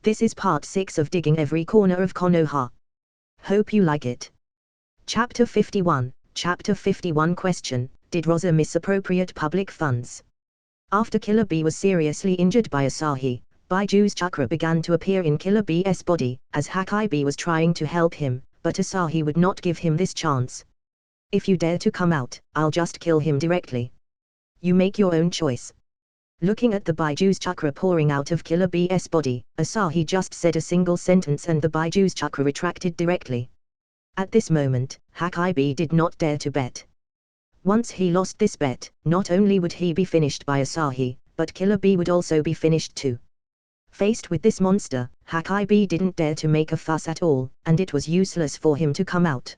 This is part 6 of digging every corner of Konoha. Hope you like it. Chapter 51. Chapter 51 Question: Did Rosa misappropriate public funds? After Killer Bee was seriously injured by Asahi, Baiju's chakra began to appear in Killer Bee's body, as Hakai Bee was trying to help him, but Asahi would not give him this chance. If you dare to come out, I'll just kill him directly. You make your own choice. Looking at the Baiju's chakra pouring out of Killer Bee's body, Asahi just said a single sentence and the Baiju's chakra retracted directly. At this moment, Hakai Bee did not dare to bet. Once he lost this bet, not only would he be finished by Asahi, but Killer Bee would also be finished too. Faced with this monster, Hakai Bee didn't dare to make a fuss at all, and it was useless for him to come out.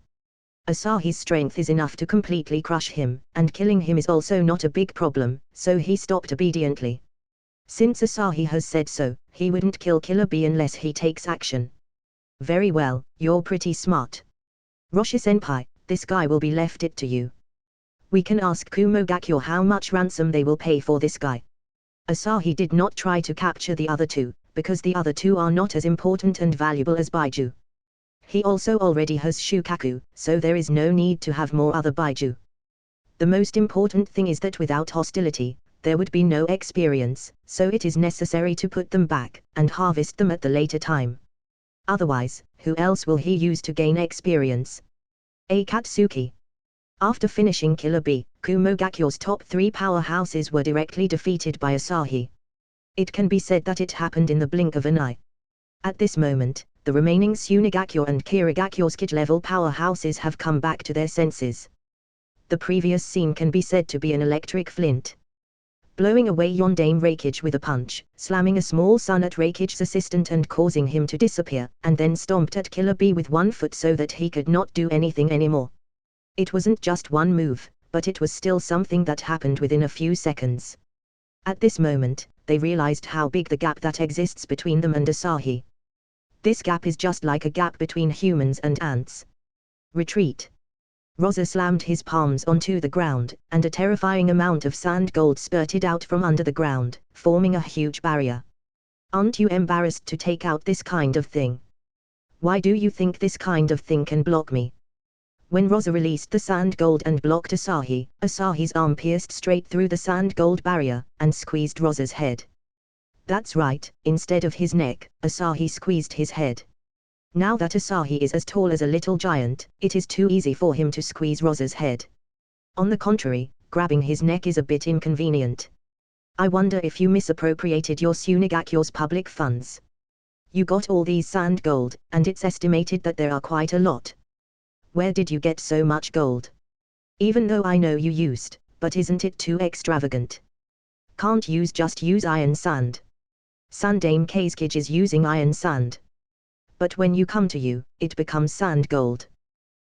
Asahi's strength is enough to completely crush him, and killing him is also not a big problem, so he stopped obediently. Since Asahi has said so, he wouldn't kill Killer Bee unless he takes action. Very well, you're pretty smart. Roshi-senpai, this guy will be left it to you. We can ask Kumogakyo how much ransom they will pay for this guy. Asahi did not try to capture the other two, because the other two are not as important and valuable as Baiju. He also already has Shukaku, so there is no need to have more other Baiju. The most important thing is that without hostility, there would be no experience, so it is necessary to put them back, and harvest them at the later time. Otherwise, who else will he use to gain experience? Akatsuki. After finishing Killer Bee, Kumogakyo's top 3 powerhouses were directly defeated by Asahi. It can be said that it happened in the blink of an eye. At this moment, the remaining Tsunegakyo and Kirigakyo's kid-level powerhouses have come back to their senses. The previous scene can be said to be an electric flint. Blowing away Yondaime Reikage with a punch, slamming a small sun at Reikage's assistant and causing him to disappear, and then stomped at Killer Bee with one foot so that he could not do anything anymore. It wasn't just one move, but it was still something that happened within a few seconds. At this moment, they realized how big the gap that exists between them and Asahi. This gap is just like a gap between humans and ants. Retreat. Rosa slammed his palms onto the ground, and a terrifying amount of sand gold spurted out from under the ground, forming a huge barrier. Aren't you embarrassed to take out this kind of thing? Why do you think this kind of thing can block me? When Rosa released the sand gold and blocked Asahi, Asahi's arm pierced straight through the sand gold barrier, and squeezed Rosa's head. That's right, instead of his neck, Asahi squeezed his head. Now that Asahi is as tall as a little giant, it is too easy for him to squeeze Rosa's head. On the contrary, grabbing his neck is a bit inconvenient. I wonder if you misappropriated your Tsunegakyo's public funds. You got all these sand gold, and it's estimated that there are quite a lot. Where did you get so much gold? Even though I know you used, but isn't it too extravagant? Can't just use iron sand. Sandaime Kazekage is using iron sand. But when you come to you, it becomes sand gold.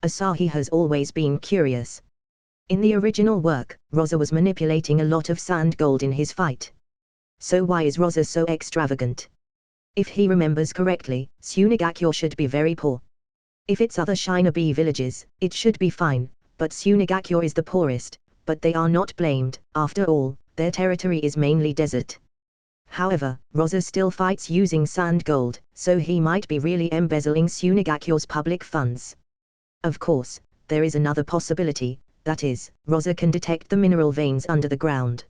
Asahi has always been curious. In the original work, Rosa was manipulating a lot of sand gold in his fight. So why is Rosa so extravagant? If he remembers correctly, Tsunegakyo should be very poor. If it's other Shinobi villages, it should be fine, but Tsunegakyo is the poorest, but they are not blamed, after all, their territory is mainly desert. However, Rosa still fights using sand gold, so he might be really embezzling Tsunegakyo's public funds. Of course, there is another possibility, that is, Rosa can detect the mineral veins under the ground.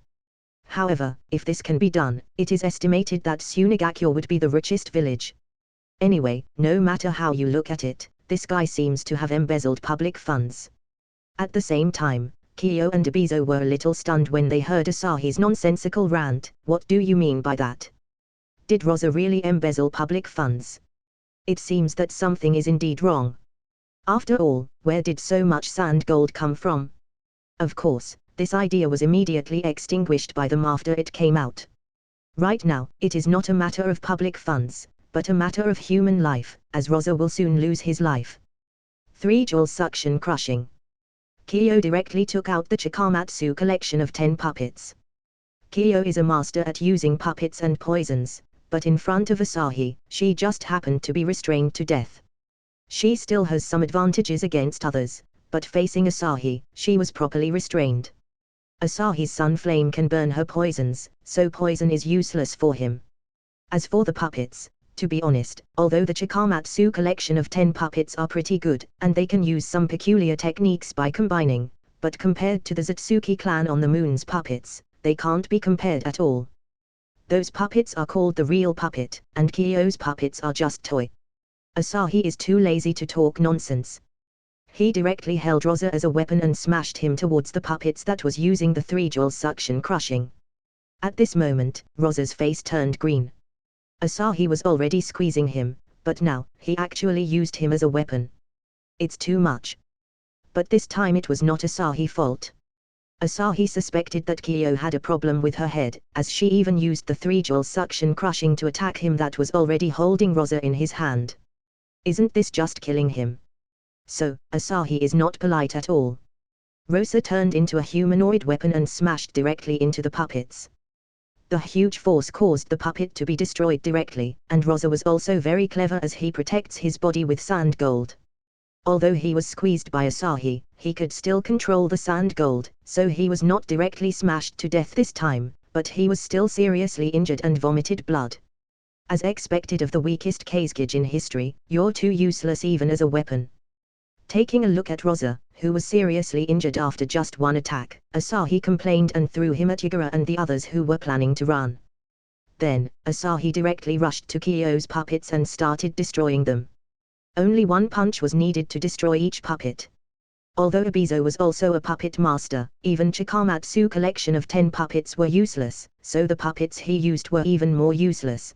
However, if this can be done, it is estimated that Tsunegakyo would be the richest village. Anyway, no matter how you look at it, this guy seems to have embezzled public funds. At the same time, Kyo and Ebizo were a little stunned when they heard Asahi's nonsensical rant. What do you mean by that? Did Rosa really embezzle public funds? It seems that something is indeed wrong. After all, where did so much sand gold come from? Of course, this idea was immediately extinguished by them after it came out. Right now, it is not a matter of public funds, but a matter of human life, as Rosa will soon lose his life. 3 Jewel Suction Crushing. Kyo directly took out the Chikamatsu collection of 10 puppets. Kyo is a master at using puppets and poisons, but in front of Asahi, she just happened to be restrained to death. She still has some advantages against others, but facing Asahi, she was properly restrained. Asahi's sun flame can burn her poisons, so poison is useless for him. As for the puppets, To be honest, although the Chikamatsu collection of 10 puppets are pretty good, and they can use some peculiar techniques by combining, but compared to the Otsutsuki Clan on the Moon's puppets, they can't be compared at all. Those puppets are called the real puppet, and Kyo's puppets are just toy. Asahi is too lazy to talk nonsense. He directly held Rosa as a weapon and smashed him towards the puppets that was using the 3-jewel suction crushing. At this moment, Rosa's face turned green. Asahi was already squeezing him, but now, he actually used him as a weapon. It's too much. But this time it was not Asahi's fault. Asahi suspected that Kyo had a problem with her head, as she even used the 3-jewel suction crushing to attack him that was already holding Rosa in his hand. Isn't this just killing him? So, Asahi is not polite at all. Rosa turned into a humanoid weapon and smashed directly into the puppets. The huge force caused the puppet to be destroyed directly, and Rosa was also very clever as he protects his body with sand gold. Although he was squeezed by Asahi, he could still control the sand gold, so he was not directly smashed to death this time, but he was still seriously injured and vomited blood. As expected of the weakest Kazekage in history, you're too useless even as a weapon. Taking a look at Rosa, who was seriously injured after just one attack, Asahi complained and threw him at Yagura and the others who were planning to run. Then, Asahi directly rushed to Kyo's puppets and started destroying them. Only one punch was needed to destroy each puppet. Although Abizo was also a puppet master, even Chikamatsu collection of 10 puppets were useless, so the puppets he used were even more useless.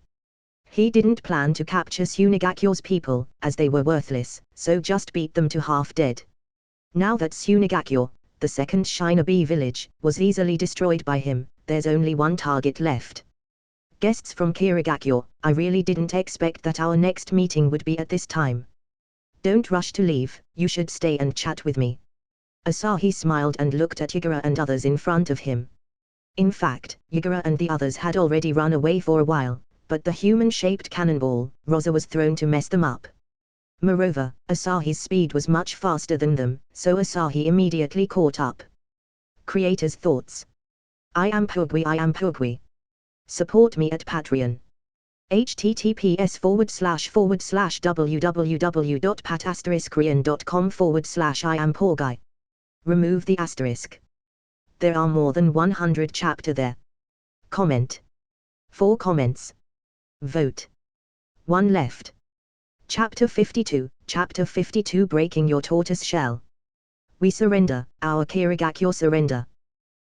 He didn't plan to capture Tsunegakyo's people, as they were worthless, so just beat them to half dead. Now that Tsunegakyo, the second Shinobi village, was easily destroyed by him, there's only one target left. Guests from Kirigakyo, I really didn't expect that our next meeting would be at this time. Don't rush to leave, you should stay and chat with me. Asahi smiled and looked at Yagura and others in front of him. In fact, Yagura and the others had already run away for a while, but the human-shaped cannonball, Rosa was thrown to mess them up. Moreover, Asahi's speed was much faster than them, so Asahi immediately caught up. Creators' thoughts. I am Pugwi. Support me at Patreon. https://www.pat*korean.com/I am Pugwi. Remove the asterisk. There are more than 100 chapter there. Comment. 4 comments. Vote. 1 left. Chapter 52, Chapter 52 Breaking Your Tortoise Shell. We surrender, our Kirigakyo surrender.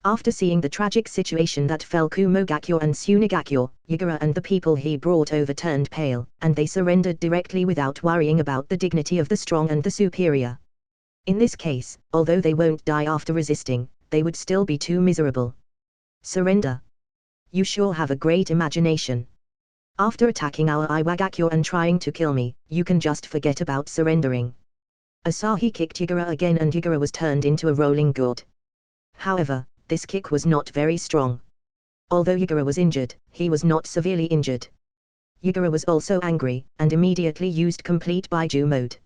After seeing the tragic situation that fell Kumogakyo and Tsunegakyo, Yagura and the people he brought over turned pale, and they surrendered directly without worrying about the dignity of the strong and the superior. In this case, although they won't die after resisting, they would still be too miserable. Surrender. You sure have a great imagination. After attacking our Iwagakyo and trying to kill me, you can just forget about surrendering. Asahi kicked Yagura again and Yagura was turned into a rolling gourd. However, this kick was not very strong. Although Yagura was injured, he was not severely injured. Yagura was also angry, and immediately used complete Baiju mode.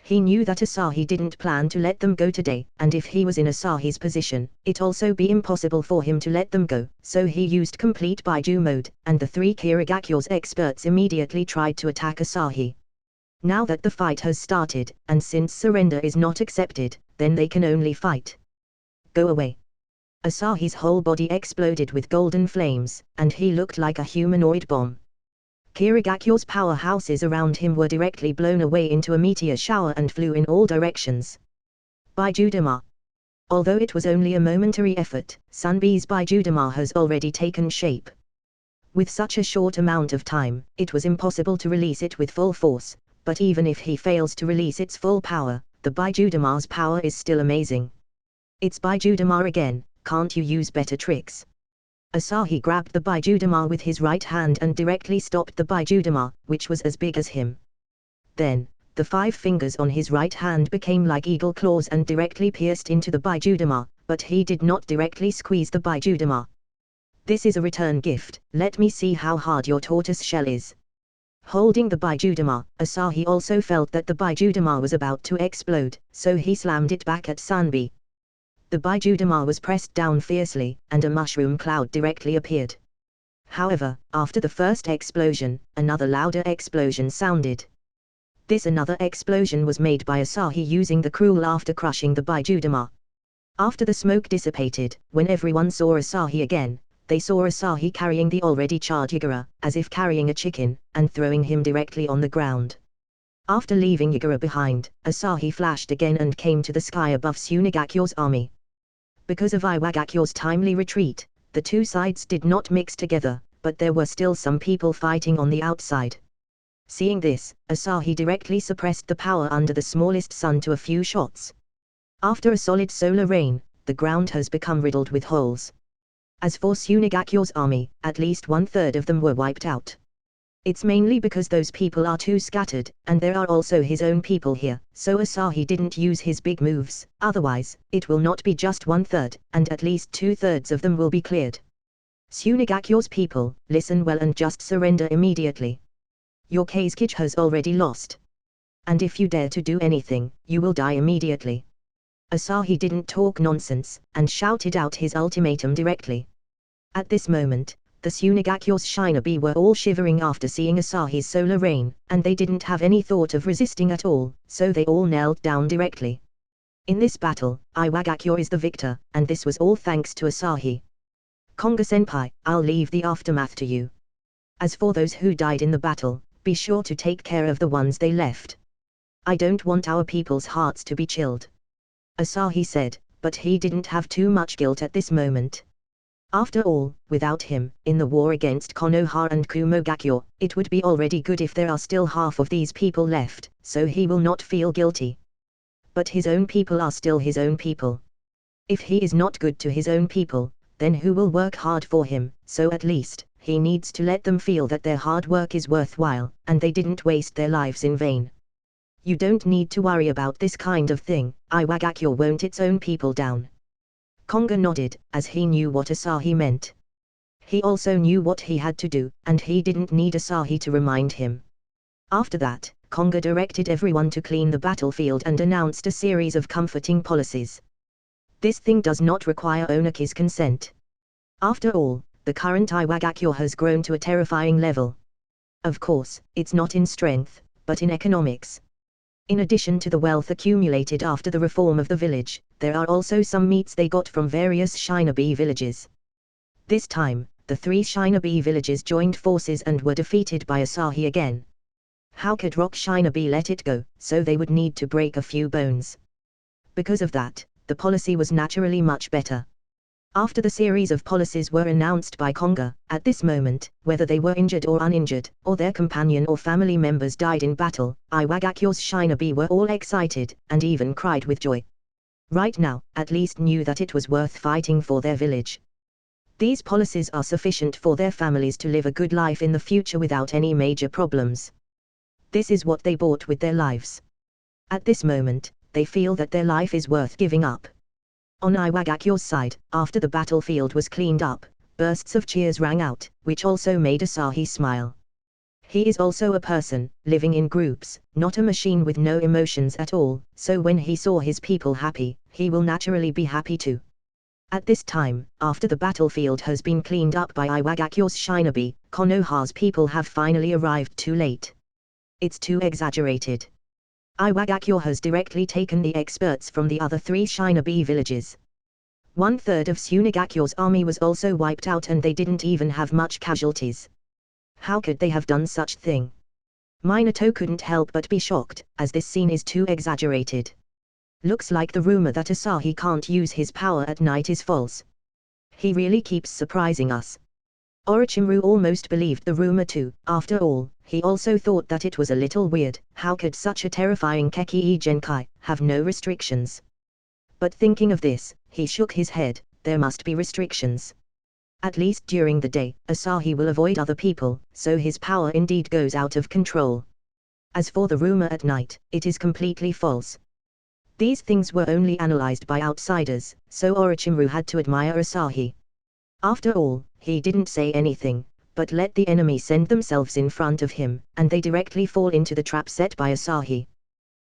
He knew that Asahi didn't plan to let them go today, and if he was in Asahi's position, it also be impossible for him to let them go, so he used complete Baiju mode, and the 3 Kirigakyo's experts immediately tried to attack Asahi. Now that the fight has started, and since surrender is not accepted, then they can only fight. Go away. Asahi's whole body exploded with golden flames, and he looked like a humanoid bomb. Kirigakyo's powerhouses around him were directly blown away into a meteor shower and flew in all directions. Baijudama. Although it was only a momentary effort, Sunbi's Baijudama has already taken shape. With such a short amount of time, it was impossible to release it with full force, but even if he fails to release its full power, the Baijudama's power is still amazing. It's Baijudama again, can't you use better tricks? Asahi grabbed the Baijudama with his right hand and directly stopped the Baijudama, which was as big as him. Then, the 5 fingers on his right hand became like eagle claws and directly pierced into the Baijudama, but he did not directly squeeze the Baijudama. This is a return gift, let me see how hard your tortoise shell is. Holding the Baijudama, Asahi also felt that the Baijudama was about to explode, so he slammed it back at Sunbi. The Baijudama was pressed down fiercely, and a mushroom cloud directly appeared. However, after the first explosion, another louder explosion sounded. This another explosion was made by Asahi using the cruel after crushing the Bijudama. After the smoke dissipated, when everyone saw Asahi again, they saw Asahi carrying the already charred Yagura, as if carrying a chicken, and throwing him directly on the ground. After leaving Yagura behind, Asahi flashed again and came to the sky above Tsunegakyo's army. Because of Iwagakyo's timely retreat, the two sides did not mix together, but there were still some people fighting on the outside. Seeing this, Asahi directly suppressed the power under the smallest sun to a few shots. After a solid solar rain, the ground has become riddled with holes. As for Tsunegakyo's army, at least 1/3 of them were wiped out. It's mainly because those people are too scattered, and there are also his own people here, so Asahi didn't use his big moves, otherwise, it will not be just 1/3, and at least 2/3 of them will be cleared. Tsunegakyo's people, listen well and just surrender immediately. Your Kazekage has already lost. And if you dare to do anything, you will die immediately. Asahi didn't talk nonsense, and shouted out his ultimatum directly. At this moment, the Tsunegakyo's shinobi were all shivering after seeing Asahi's solar rain, and they didn't have any thought of resisting at all, so they all knelt down directly. In this battle, Iwagakyo is the victor, and this was all thanks to Asahi. Konga-senpai, I'll leave the aftermath to you. As for those who died in the battle, be sure to take care of the ones they left. I don't want our people's hearts to be chilled. Asahi said, but he didn't have too much guilt at this moment. After all, without him, in the war against Konoha and Kumogakyo, it would be already good if there are still half of these people left, so he will not feel guilty. But his own people are still his own people. If he is not good to his own people, then who will work hard for him? So at least, he needs to let them feel that their hard work is worthwhile, and they didn't waste their lives in vain. You don't need to worry about this kind of thing, Iwagakyo won't its own people down. Konga nodded, as he knew what Asahi meant. He also knew what he had to do, and he didn't need Asahi to remind him. After that, Konga directed everyone to clean the battlefield and announced a series of comforting policies. This thing does not require Onaki's consent. After all, the current Iwagakyo has grown to a terrifying level. Of course, it's not in strength, but in economics. In addition to the wealth accumulated after the reform of the village, there are also some meats they got from various shinobi villages. This time, the 3 shinobi villages joined forces and were defeated by Asahi again. How could Rock Shinobi let it go, so they would need to break a few bones? Because of that, the policy was naturally much better. After the series of policies were announced by Konga, at this moment, whether they were injured or uninjured, or their companion or family members died in battle, Iwagakyo's shinobi were all excited, and even cried with joy. Right now, at least knew that it was worth fighting for their village. These policies are sufficient for their families to live a good life in the future without any major problems. This is what they bought with their lives. At this moment, they feel that their life is worth giving up. On Iwagakyo's side, after the battlefield was cleaned up, bursts of cheers rang out, which also made Asahi smile. He is also a person, living in groups, not a machine with no emotions at all, so when he saw his people happy, he will naturally be happy too. At this time, after the battlefield has been cleaned up by Iwagakyo's shinobi, Konoha's people have finally arrived too late. It's too exaggerated. Iwagakyo has directly taken the experts from the other 3 shinobi villages. 1/3 of Tsunegakyo's army was also wiped out and they didn't even have much casualties. How could they have done such thing? Minato couldn't help but be shocked, as this scene is too exaggerated. Looks like the rumor that Asahi can't use his power at night is false. He really keeps surprising us. Orochimaru almost believed the rumor too. After all, he also thought that it was a little weird. How could such a terrifying Kekkei Genkai have no restrictions? But thinking of this, he shook his head. There must be restrictions. At least during the day, Asahi will avoid other people, so his power indeed goes out of control. As for the rumor at night, it is completely false. These things were only analyzed by outsiders, so Orochimaru had to admire Asahi. After all, he didn't say anything, but let the enemy send themselves in front of him, and they directly fall into the trap set by Asahi.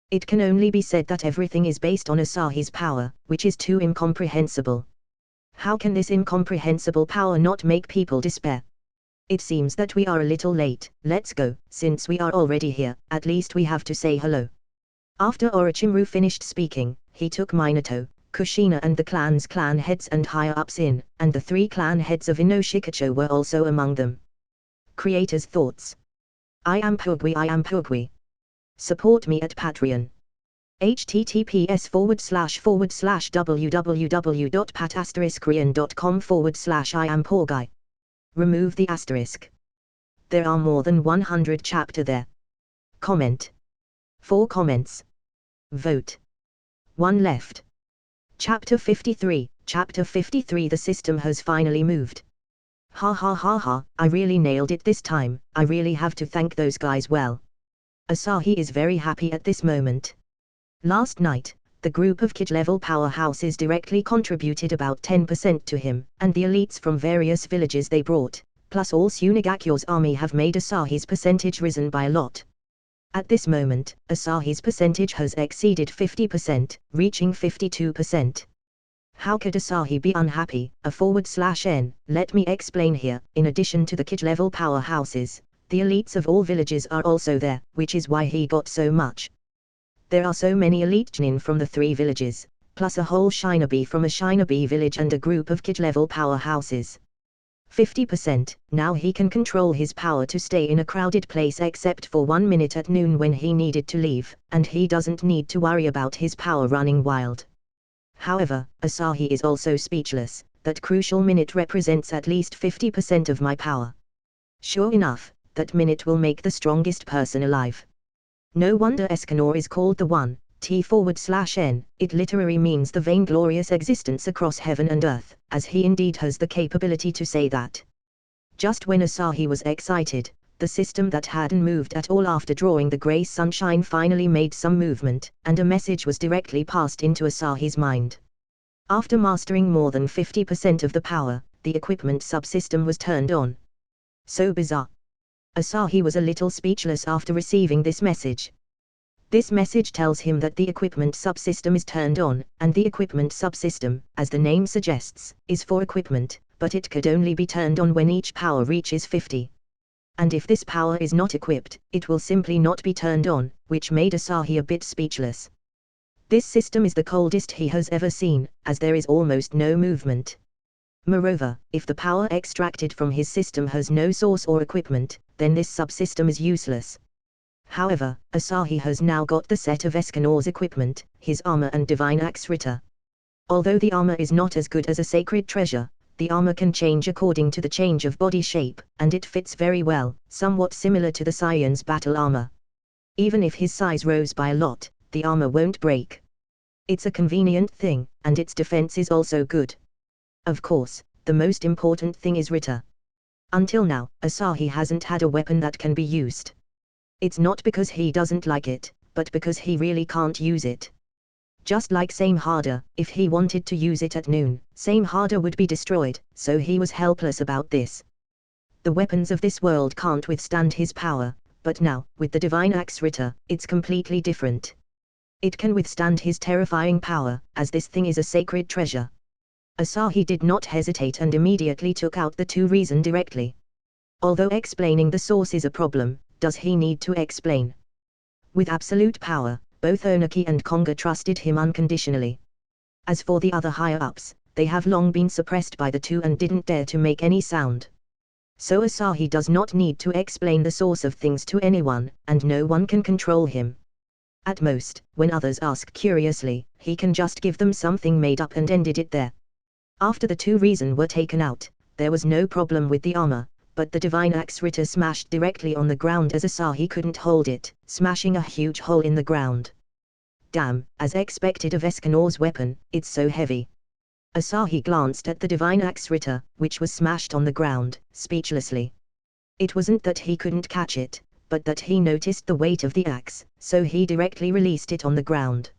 It can only be said that everything is based on Asahi's power, which is too incomprehensible. How can this incomprehensible power not make people despair? It seems that we are a little late, let's go, since we are already here, at least we have to say hello. After Orochimaru finished speaking, he took Minato, Kushina and the clan heads and higher-ups in, and the 3 clan heads of Inoshikacho were also among them. Creator's thoughts. I am Pugwi. Support me at Patreon. https://www.pat*korean.com/I am Remove the asterisk. There are more than 100 chapter there. Comment. 4 comments. Vote. 1 left. Chapter 53. Chapter 53. The system has finally moved. Ha ha ha ha, I really nailed it this time. I really have to thank those guys well. Asahi is very happy at this moment. Last night, the group of kid-level powerhouses directly contributed about 10% to him, and the elites from various villages they brought, plus all Tsunegakyo's army have made Asahi's percentage risen by a lot. At this moment, Asahi's percentage has exceeded 50%, reaching 52%. How could Asahi be unhappy? /n, let me explain here. In addition to the kid-level powerhouses, the elites of all villages are also there, which is why he got so much. There are so many elite Chunin from the 3 villages, plus a whole shinobi from a shinobi village and a group of kid-level powerhouses. 50%, now he can control his power to stay in a crowded place except for 1 minute at noon when he needed to leave, and he doesn't need to worry about his power running wild. However, Asahi is also speechless. That crucial minute represents at least 50% of my power. Sure enough, that minute will make the strongest person alive. No wonder Escanor is called the One, /n, it literally means the vainglorious existence across heaven and earth, as he indeed has the capability to say that. Just when Asahi was excited, the system that hadn't moved at all after drawing the grey sunshine finally made some movement, and a message was directly passed into Asahi's mind. After mastering more than 50% of the power, the equipment subsystem was turned on. So bizarre. Asahi was a little speechless after receiving this message. This message tells him that the equipment subsystem is turned on, and the equipment subsystem, as the name suggests, is for equipment, but it could only be turned on when each power reaches 50. And if this power is not equipped, it will simply not be turned on, which made Asahi a bit speechless. This system is the coldest he has ever seen, as there is almost no movement. Moreover, if the power extracted from his system has no source or equipment, then this subsystem is useless. However, Asahi has now got the set of Escanor's equipment, his armor and divine axe Ritter. Although the armor is not as good as a sacred treasure, the armor can change according to the change of body shape, and it fits very well, somewhat similar to the Saiyan's battle armor. Even if his size rose by a lot, the armor won't break. It's a convenient thing, and its defense is also good. Of course, the most important thing is Ritter. Until now, Asahi hasn't had a weapon that can be used. It's not because he doesn't like it, but because he really can't use it. Just like Same Harder, if he wanted to use it at noon, Same Harder would be destroyed, so he was helpless about this. The weapons of this world can't withstand his power, but now, with the Divine Axe Ritter, it's completely different. It can withstand his terrifying power, as this thing is a sacred treasure. Asahi did not hesitate and immediately took out the 2 reason directly. Although explaining the source is a problem, does he need to explain? With absolute power, both Onaki and Konga trusted him unconditionally. As for the other higher-ups, they have long been suppressed by the 2 and didn't dare to make any sound. So Asahi does not need to explain the source of things to anyone, and no one can control him. At most, when others ask curiously, he can just give them something made up and ended it there. After the 2 reason were taken out, there was no problem with the armor, but the Divine Axe Ritter smashed directly on the ground as Asahi couldn't hold it, smashing a huge hole in the ground. Damn, as expected of Escanor's weapon, it's so heavy. Asahi glanced at the Divine Axe Ritter, which was smashed on the ground, speechlessly. It wasn't that he couldn't catch it, but that he noticed the weight of the axe, so he directly released it on the ground.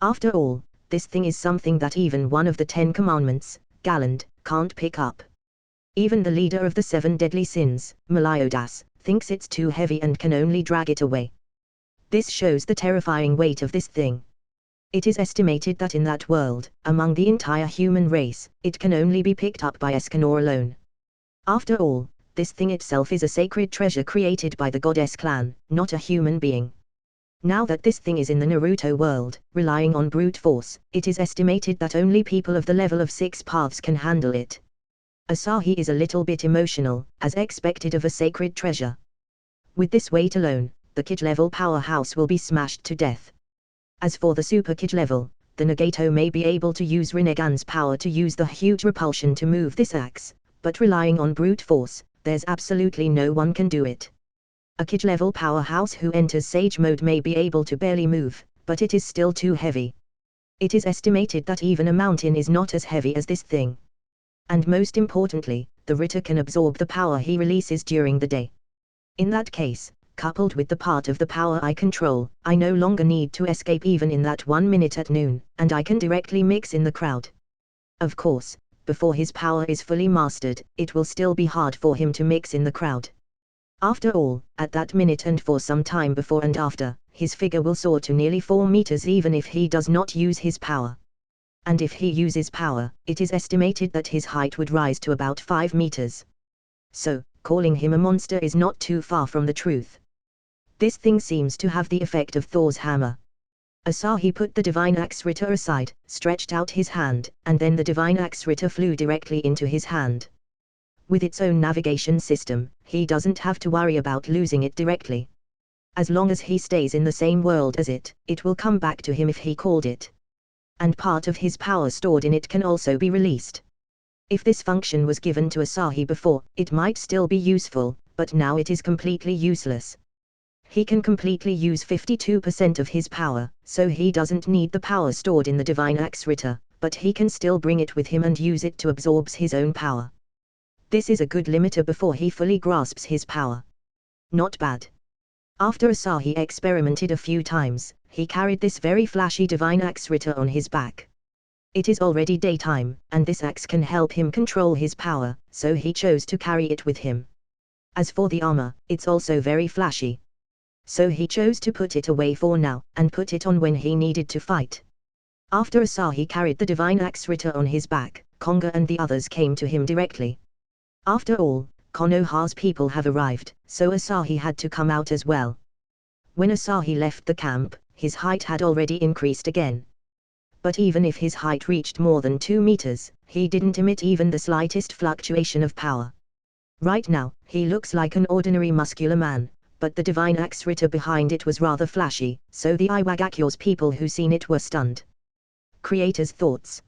After all, this thing is something that even one of the 10 commandments, Galand, can't pick up. Even the leader of the 7 deadly sins, Meliodas, thinks it's too heavy and can only drag it away. This shows the terrifying weight of this thing. It is estimated that in that world, among the entire human race, it can only be picked up by Escanor alone. After all, this thing itself is a sacred treasure created by the goddess clan, not a human being. Now that this thing is in the Naruto world, relying on brute force, it is estimated that only people of the level of 6 paths can handle it. Asahi is a little bit emotional, as expected of a sacred treasure. With this weight alone, the Kid level powerhouse will be smashed to death. As for the Super Kid level, the Nagato may be able to use Rinnegan's power to use the huge repulsion to move this axe, but relying on brute force, there's absolutely no one can do it. A Kid level powerhouse who enters Sage mode may be able to barely move, but it is still too heavy. It is estimated that even a mountain is not as heavy as this thing. And most importantly, the Ritter can absorb the power he releases during the day. In that case, coupled with the part of the power I control, I no longer need to escape even in that 1 minute at noon, and I can directly mix in the crowd. Of course, before his power is fully mastered, it will still be hard for him to mix in the crowd. After all, at that minute and for some time before and after, his figure will soar to nearly 4 meters even if he does not use his power. And if he uses power, it is estimated that his height would rise to about 5 meters. So, calling him a monster is not too far from the truth. This thing seems to have the effect of Thor's hammer. Asahi put the Divine Axe Ritter aside, stretched out his hand, and then the Divine Axe Ritter flew directly into his hand. With its own navigation system, he doesn't have to worry about losing it directly. As long as he stays in the same world as it, it will come back to him if he called it. And part of his power stored in it can also be released. If this function was given to Asahi before, it might still be useful, but now it is completely useless. He can completely use 52% of his power, so he doesn't need the power stored in the Divine Axe Ritter, but he can still bring it with him and use it to absorb his own power. This is a good limiter before he fully grasps his power. Not bad. After Asahi experimented a few times, he carried this very flashy Divine Axe Ritter on his back. It is already daytime, and this axe can help him control his power, so he chose to carry it with him. As for the armor, it's also very flashy. So he chose to put it away for now, and put it on when he needed to fight. After Asahi carried the Divine Axe Ritter on his back, Konoha and the others came to him directly. After all, Konoha's people have arrived, so Asahi had to come out as well. When Asahi left the camp, his height had already increased again. But even if his height reached more than 2 meters, he didn't emit even the slightest fluctuation of power. Right now, he looks like an ordinary muscular man, but the Divine Axe Ritter behind it was rather flashy, so the Iwagakyo's people who seen it were stunned. Creator's thoughts.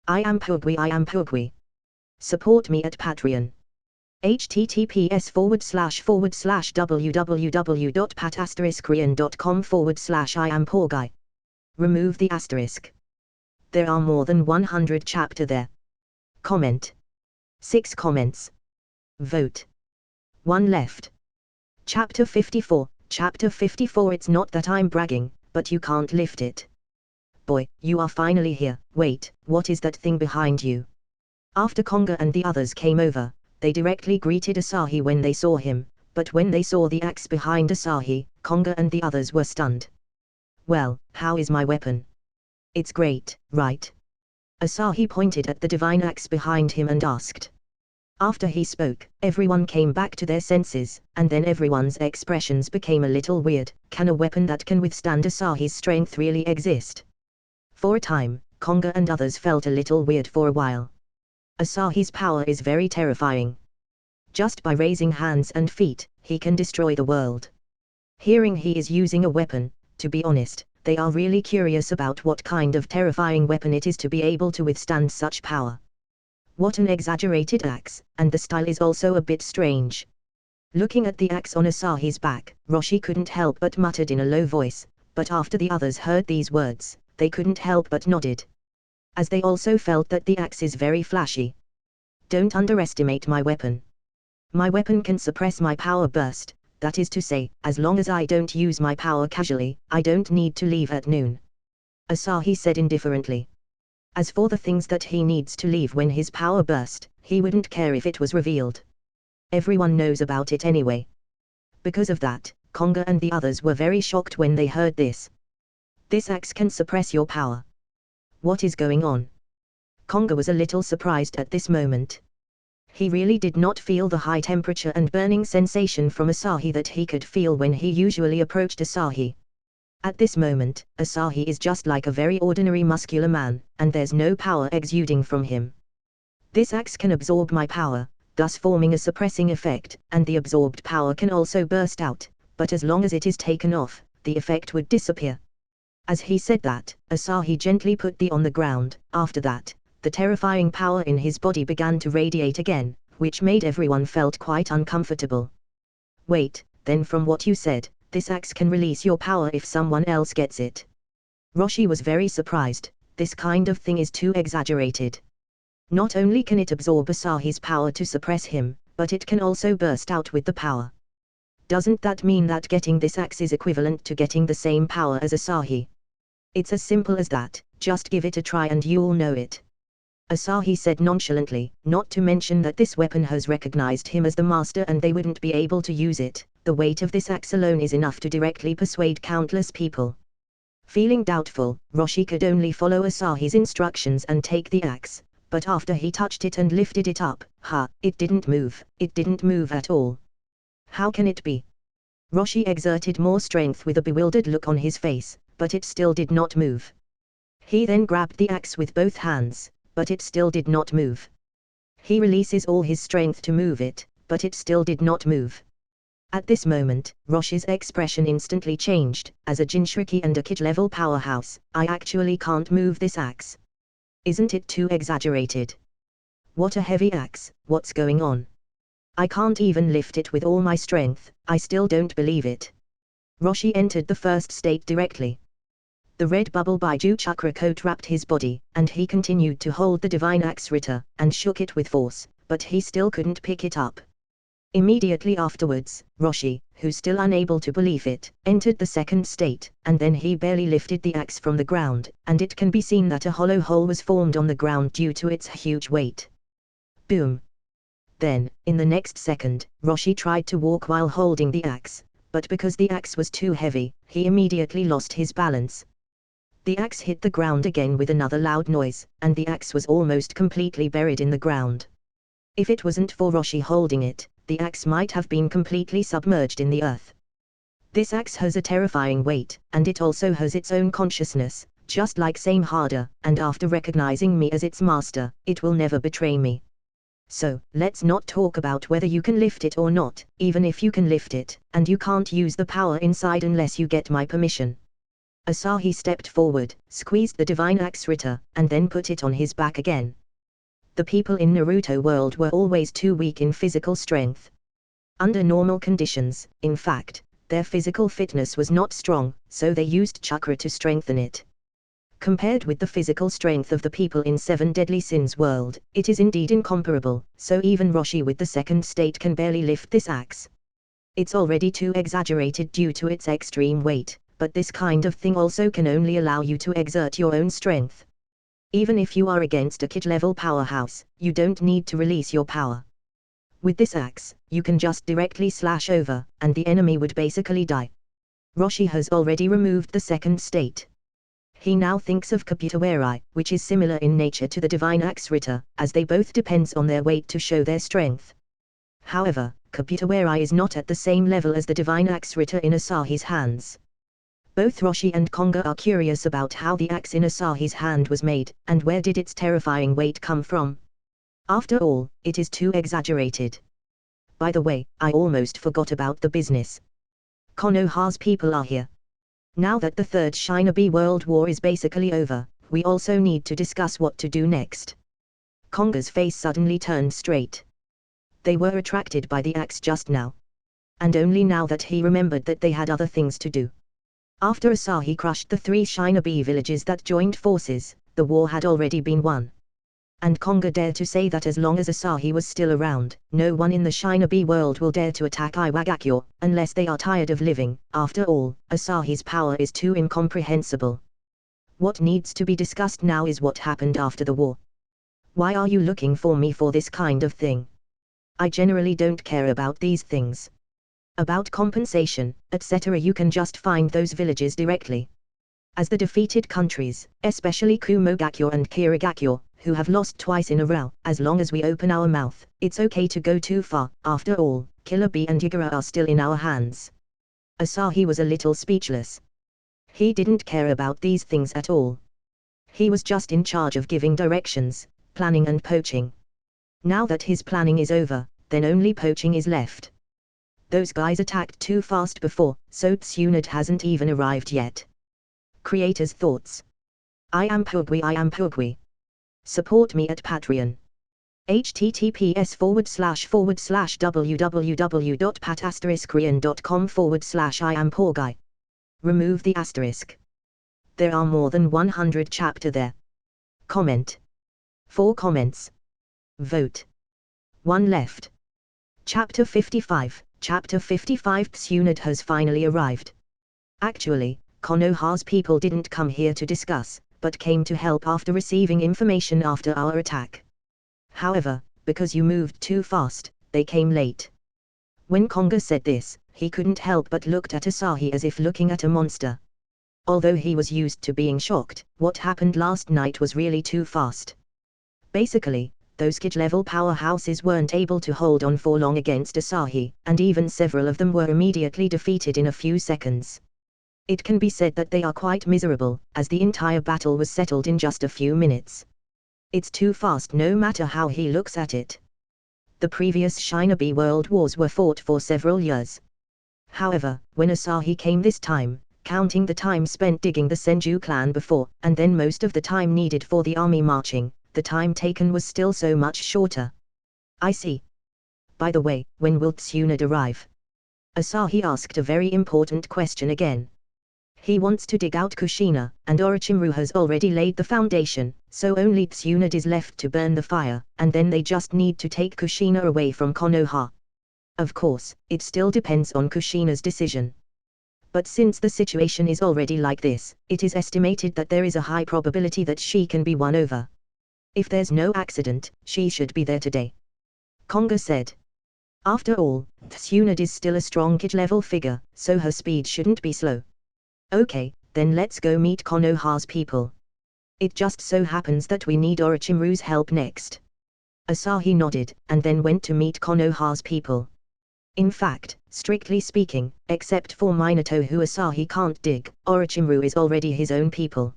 I am Pugwi. Support me at Patreon. https://www.pat*korean.com/I am Remove the asterisk. There are more than 100 chapter there. Comment. 6 comments. Vote. 1 left. Chapter 54. Chapter 54. It's not that I'm bragging, but you can't lift it. Boy, you are finally here. Wait, what is that thing behind you? After Konoha and the others came over, they directly greeted Asahi when they saw him, but when they saw the axe behind Asahi, Konoha and the others were stunned. Well, how is my weapon? It's great, right? Asahi pointed at the Divine Axe behind him and asked. After he spoke, everyone came back to their senses, and then everyone's expressions became a little weird. Can a weapon that can withstand Asahi's strength really exist? For a time, Konoha and others felt a little weird for a while. Asahi's power is very terrifying. Just by raising hands and feet, he can destroy the world. Hearing he is using a weapon, to be honest, they are really curious about what kind of terrifying weapon it is to be able to withstand such power. What an exaggerated axe, and the style is also a bit strange. Looking at the axe on Asahi's back, Roshi couldn't help but muttered in a low voice, but after the others heard these words, they couldn't help but nodded. As they also felt that the axe is very flashy. Don't underestimate my weapon. My weapon can suppress my power burst, that is to say, as long as I don't use my power casually, I don't need to leave at noon. Asahi said indifferently. As for the things that he needs to leave when his power burst, he wouldn't care if it was revealed. Everyone knows about it anyway. Because of that, Konoha and the others were very shocked when they heard this. This axe can suppress your power. What is going on? Konoha was a little surprised at this moment. He really did not feel the high temperature and burning sensation from Asahi that he could feel when he usually approached Asahi. At this moment, Asahi is just like a very ordinary muscular man, and there's no power exuding from him. This axe can absorb my power, thus forming a suppressing effect, and the absorbed power can also burst out, but as long as it is taken off, the effect would disappear. As he said that, Asahi gently put the on the ground. After that, the terrifying power in his body began to radiate again, which made everyone felt quite uncomfortable. Wait, then from what you said, this axe can release your power if someone else gets it. Roshi was very surprised. This kind of thing is too exaggerated. Not only can it absorb Asahi's power to suppress him, but it can also burst out with the power. Doesn't that mean that getting this axe is equivalent to getting the same power as Asahi? It's as simple as that, just give it a try and you'll know it. Asahi said nonchalantly, not to mention that this weapon has recognized him as the master and they wouldn't be able to use it. The weight of this axe alone is enough to directly persuade countless people. Feeling doubtful, Roshi could only follow Asahi's instructions and take the axe, but after he touched it and lifted it up, it didn't move at all. How can it be? Roshi exerted more strength with a bewildered look on his face, but it still did not move. He then grabbed the axe with both hands, but it still did not move. He releases all his strength to move it, but it still did not move. At this moment, Roshi's expression instantly changed. As a Jinchuriki and a kid-level powerhouse, I actually can't move this axe. Isn't it too exaggerated? What a heavy axe, what's going on? I can't even lift it with all my strength, I still don't believe it. Roshi entered the first state directly. The red bubble Baiju chakra coat wrapped his body, and he continued to hold the divine axe Rita, and shook it with force, but he still couldn't pick it up. Immediately afterwards, Roshi, who's still unable to believe it, entered the second state, and then he barely lifted the axe from the ground, and it can be seen that a hollow hole was formed on the ground due to its huge weight. Boom! Then, in the next second, Roshi tried to walk while holding the axe, but because the axe was too heavy, he immediately lost his balance. The axe hit the ground again with another loud noise, and the axe was almost completely buried in the ground. If it wasn't for Roshi holding it, the axe might have been completely submerged in the earth. This axe has a terrifying weight, and it also has its own consciousness, just like same harder, and after recognizing me as its master, it will never betray me. So, let's not talk about whether you can lift it or not, even if you can lift it, and you can't use the power inside unless you get my permission. Asahi stepped forward, squeezed the divine axe Rita, and then put it on his back again. The people in Naruto World were always too weak in physical strength. Under normal conditions, in fact, their physical fitness was not strong, so they used chakra to strengthen it. Compared with the physical strength of the people in Seven Deadly Sins World, it is indeed incomparable, so even Roshi with the second state can barely lift this axe. It's already too exaggerated due to its extreme weight, but this kind of thing also can only allow you to exert your own strength. Even if you are against a kid-level powerhouse, you don't need to release your power. With this axe, you can just directly slash over, and the enemy would basically die. Roshi has already removed the second state. He now thinks of Kabutowarai, which is similar in nature to the divine axe Rita, as they both depends on their weight to show their strength. However, Kabutowarai is not at the same level as the divine axe Rita in Asahi's hands. Both Roshi and Konga are curious about how the axe in Asahi's hand was made, and where did its terrifying weight come from. After all, it is too exaggerated. By the way, I almost forgot about the business. Konoha's people are here. Now that the Third Shinobi World War is basically over, we also need to discuss what to do next. Konga's face suddenly turned straight. They were attracted by the axe just now. And only now that he remembered that they had other things to do. After Asahi crushed the 3 Shinobi villages that joined forces, the war had already been won. And Konga dared to say that as long as Asahi was still around, no one in the Shinobi world will dare to attack Iwagakure, unless they are tired of living. After all, Asahi's power is too incomprehensible. What needs to be discussed now is what happened after the war. Why are you looking for me for this kind of thing? I generally don't care about these things. About compensation, etc. You can just find those villages directly. As the defeated countries, especially Kumogakure and Kirigakure, who have lost twice in a row. As long as we open our mouth, it's okay to go too far. After all, Killer Bee and Yagura are still in our hands. Asahi was a little speechless. He didn't care about these things at all. He was just in charge of giving directions, planning and poaching. Now that his planning is over, then only poaching is left. Those guys attacked too fast before, so Tsunade hasn't even arrived yet. Creator's thoughts. I am Pugwi. Support me at Patreon. https://www.pat*korean.com/I am poor guy. Remove the asterisk. There are more than 100 chapter there. Comment. 4 comments. Vote. 1 left. Chapter 55. Chapter 55. Tsunade has finally arrived. Actually, Konoha's people didn't come here to discuss, but came to help after receiving information after our attack. However, because you moved too fast, they came late. When Konga said this, he couldn't help but looked at Asahi as if looking at a monster. Although he was used to being shocked, what happened last night was really too fast. Basically, those kid-level powerhouses weren't able to hold on for long against Asahi, and even several of them were immediately defeated in a few seconds. It can be said that they are quite miserable, as the entire battle was settled in just a few minutes. It's too fast no matter how he looks at it. The previous Shinobi World Wars were fought for several years. However, when Asahi came this time, counting the time spent digging the Senju clan before, and then most of the time needed for the army marching, the time taken was still so much shorter. I see. By the way, when will Tsunade arrive? Asahi asked a very important question again. He wants to dig out Kushina, and Orochimaru has already laid the foundation, so only Tsunade is left to burn the fire, and then they just need to take Kushina away from Konoha. Of course, it still depends on Kushina's decision. But since the situation is already like this, it is estimated that there is a high probability that she can be won over. If there's no accident, she should be there today. Konga said. After all, Tsunade is still a strong kid-level figure, so her speed shouldn't be slow. Okay, then let's go meet Konoha's people. It just so happens that we need Orochimaru's help next. Asahi nodded, and then went to meet Konoha's people. In fact, strictly speaking, except for Minato who Asahi can't dig, Orochimaru is already his own people.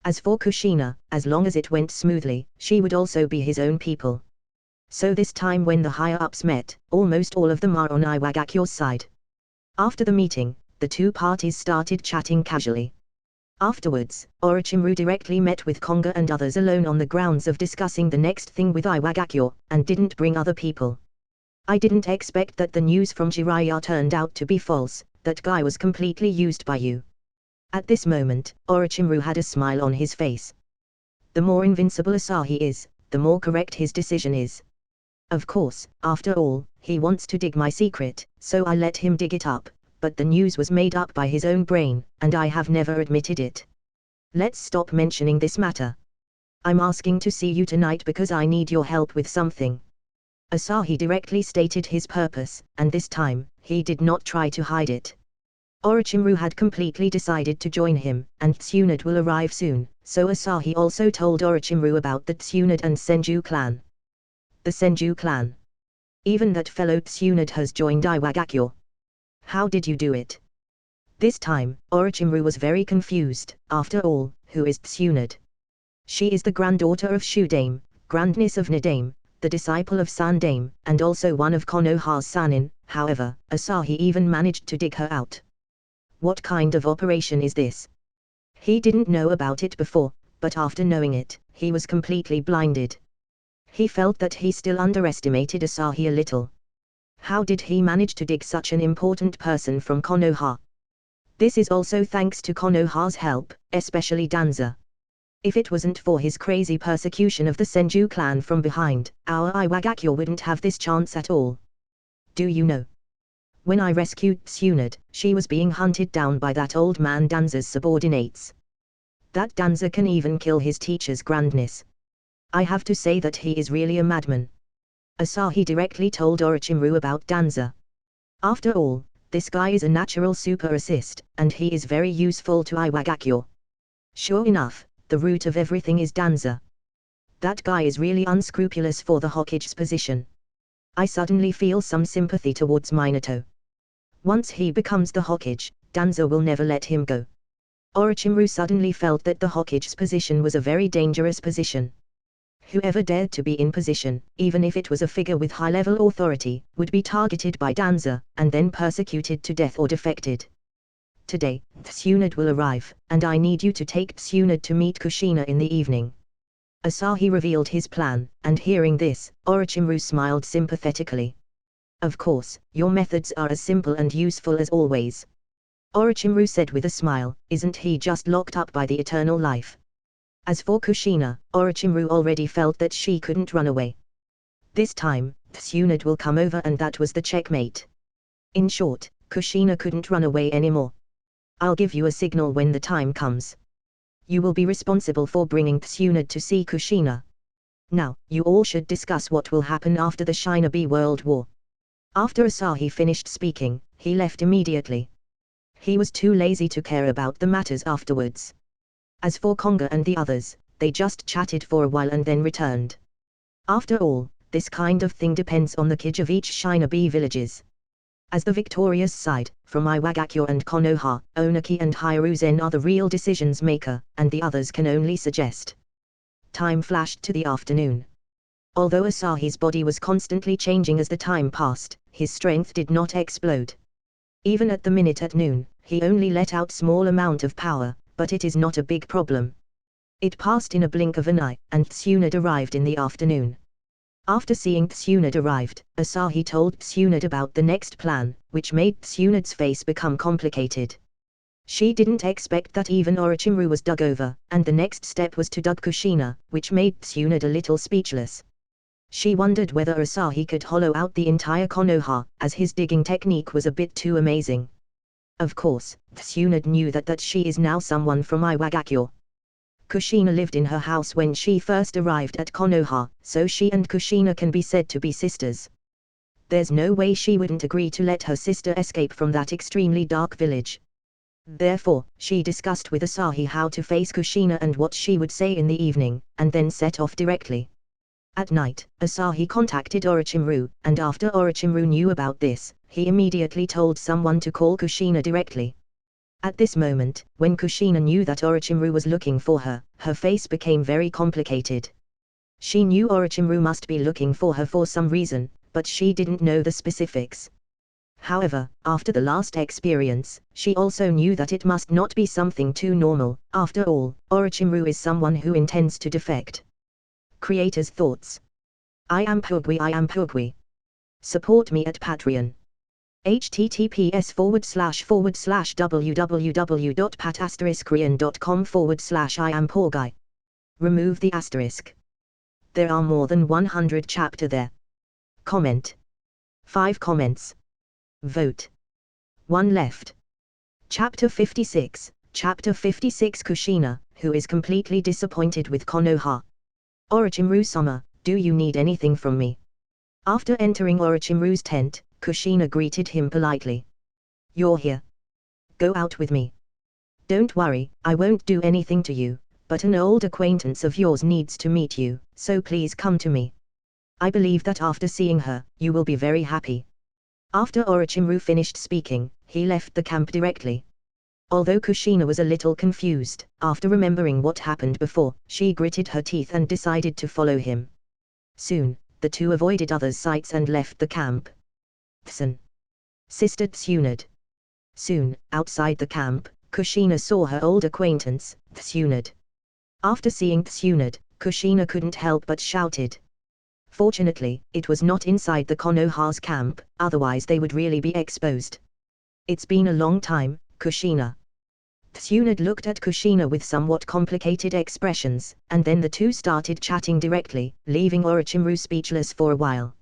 As for Kushina, as long as it went smoothly, she would also be his own people. So this time when the higher-ups met, almost all of them are on Iwagakyo's side. After the meeting, the two parties started chatting casually. Afterwards, Orochimaru directly met with Konga and others alone on the grounds of discussing the next thing with Iwagakyo, and didn't bring other people. I didn't expect that the news from Jiraiya turned out to be false, that guy was completely used by you. At this moment, Orochimaru had a smile on his face. The more invincible Asahi is, the more correct his decision is. Of course, after all, he wants to dig my secret, so I let him dig it up. But the news was made up by his own brain, and I have never admitted it. Let's stop mentioning this matter. I'm asking to see you tonight because I need your help with something. Asahi directly stated his purpose, and this time, he did not try to hide it. Orochimaru had completely decided to join him, and Tsunade will arrive soon, so Asahi also told Orochimaru about the Tsunade and Senju clan. The Senju clan. Even that fellow Tsunade has joined Iwagakyo. How did you do it? This time, Orochimaru was very confused. After all, who is Tsunade? She is the granddaughter of Shudame, grandniece of Nadame, the disciple of Sandame, and also one of Konoha's Sanin. However, Asahi even managed to dig her out. What kind of operation is this? He didn't know about it before, but after knowing it, he was completely blinded. He felt that he still underestimated Asahi a little. How did he manage to dig such an important person from Konoha? This is also thanks to Konoha's help, especially Danza. If it wasn't for his crazy persecution of the Senju clan from behind, our Iwagakyo wouldn't have this chance at all. Do you know? When I rescued Tsunade, she was being hunted down by that old man Danza's subordinates. That Danza can even kill his teacher's grandniece. I have to say that he is really a madman. Asahi directly told Orochimaru about Danza. After all, this guy is a natural super assist, and he is very useful to Iwagakyo. Sure enough, the root of everything is Danza. That guy is really unscrupulous for the Hokage's position. I suddenly feel some sympathy towards Minato. Once he becomes the Hokage, Danzo will never let him go. Orochimaru suddenly felt that the Hokage's position was a very dangerous position. Whoever dared to be in position, even if it was a figure with high-level authority, would be targeted by Danzo, and then persecuted to death or defected. Today, Tsunade will arrive, and I need you to take Tsunade to meet Kushina in the evening. Asahi revealed his plan, and hearing this, Orochimaru smiled sympathetically. Of course, your methods are as simple and useful as always. Orochimaru said with a smile, isn't he just locked up by the eternal life? As for Kushina, Orochimaru already felt that she couldn't run away. This time, Tsunade will come over, and that was the checkmate. In short, Kushina couldn't run away anymore. I'll give you a signal when the time comes. You will be responsible for bringing Tsunade to see Kushina. Now, you all should discuss what will happen after the Shinobi World War. After Asahi finished speaking, he left immediately. He was too lazy to care about the matters afterwards. As for Konga and the others, they just chatted for a while and then returned. After all, this kind of thing depends on the Kage of each Shinobi villages. As the victorious side, from Iwagakure and Konoha, Onaki and Hiruzen are the real decisions maker, and the others can only suggest. Time flashed to the afternoon. Although Asahi's body was constantly changing as the time passed, his strength did not explode. Even at the minute at noon, he only let out small amount of power, but it is not a big problem. It passed in a blink of an eye, and Tsunade arrived in the afternoon. After seeing Tsunade arrived, Asahi told Tsunade about the next plan, which made Tsunade's face become complicated. She didn't expect that even Orochimaru was dug over, and the next step was to dug Kushina, which made Tsunade a little speechless. She wondered whether Asahi could hollow out the entire Konoha, as his digging technique was a bit too amazing. Of course, Tsunade knew that she is now someone from Iwagakure. Kushina lived in her house when she first arrived at Konoha, so she and Kushina can be said to be sisters. There's no way she wouldn't agree to let her sister escape from that extremely dark village. Therefore, she discussed with Asahi how to face Kushina and what she would say in the evening, and then set off directly. At night, Asahi contacted Orochimaru, and after Orochimaru knew about this, he immediately told someone to call Kushina directly. At this moment, when Kushina knew that Orochimaru was looking for her, her face became very complicated. She knew Orochimaru must be looking for her for some reason, but she didn't know the specifics. However, after the last experience, she also knew that it must not be something too normal. After all, Orochimaru is someone who intends to defect. Creator's thoughts. I am Pugwi. Support me at Patreon. https://www.pat*korean.com/I am Remove the asterisk. There are more than 100 chapter there. Comment. 5 comments. Vote. 1 left. Chapter 56. Chapter 56 Kushina, who is completely disappointed with Konoha. Orochimaru-sama, do you need anything from me? After entering Orochimaru's tent, Kushina greeted him politely. You're here. Go out with me. Don't worry, I won't do anything to you, but an old acquaintance of yours needs to meet you, so please come to me. I believe that after seeing her, you will be very happy. After Orochimaru finished speaking, he left the camp directly. Although Kushina was a little confused, after remembering what happened before, she gritted her teeth and decided to follow him. Soon, the two avoided others' sights and left the camp. Tsun. Sister Tsunade. Soon, outside the camp, Kushina saw her old acquaintance, Tsunade. After seeing Tsunade, Kushina couldn't help but shouted. Fortunately, it was not inside the Konoha's camp, otherwise they would really be exposed. It's been a long time, Kushina. Tsunade looked at Kushina with somewhat complicated expressions, and then the two started chatting directly, leaving Orochimaru speechless for a while.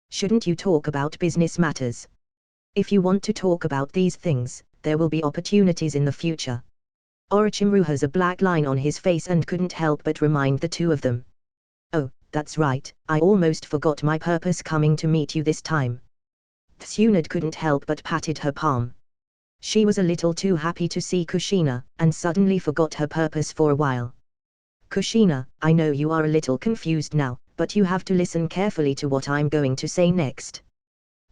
Shouldn't you talk about business matters? If you want to talk about these things, there will be opportunities in the future. Orochimaru has a black line on his face and couldn't help but remind the two of them. Oh, that's right, I almost forgot my purpose coming to meet you this time. Tsunade couldn't help but patted her palm. She was a little too happy to see Kushina, and suddenly forgot her purpose for a while. Kushina, I know you are a little confused now, but you have to listen carefully to what I'm going to say next.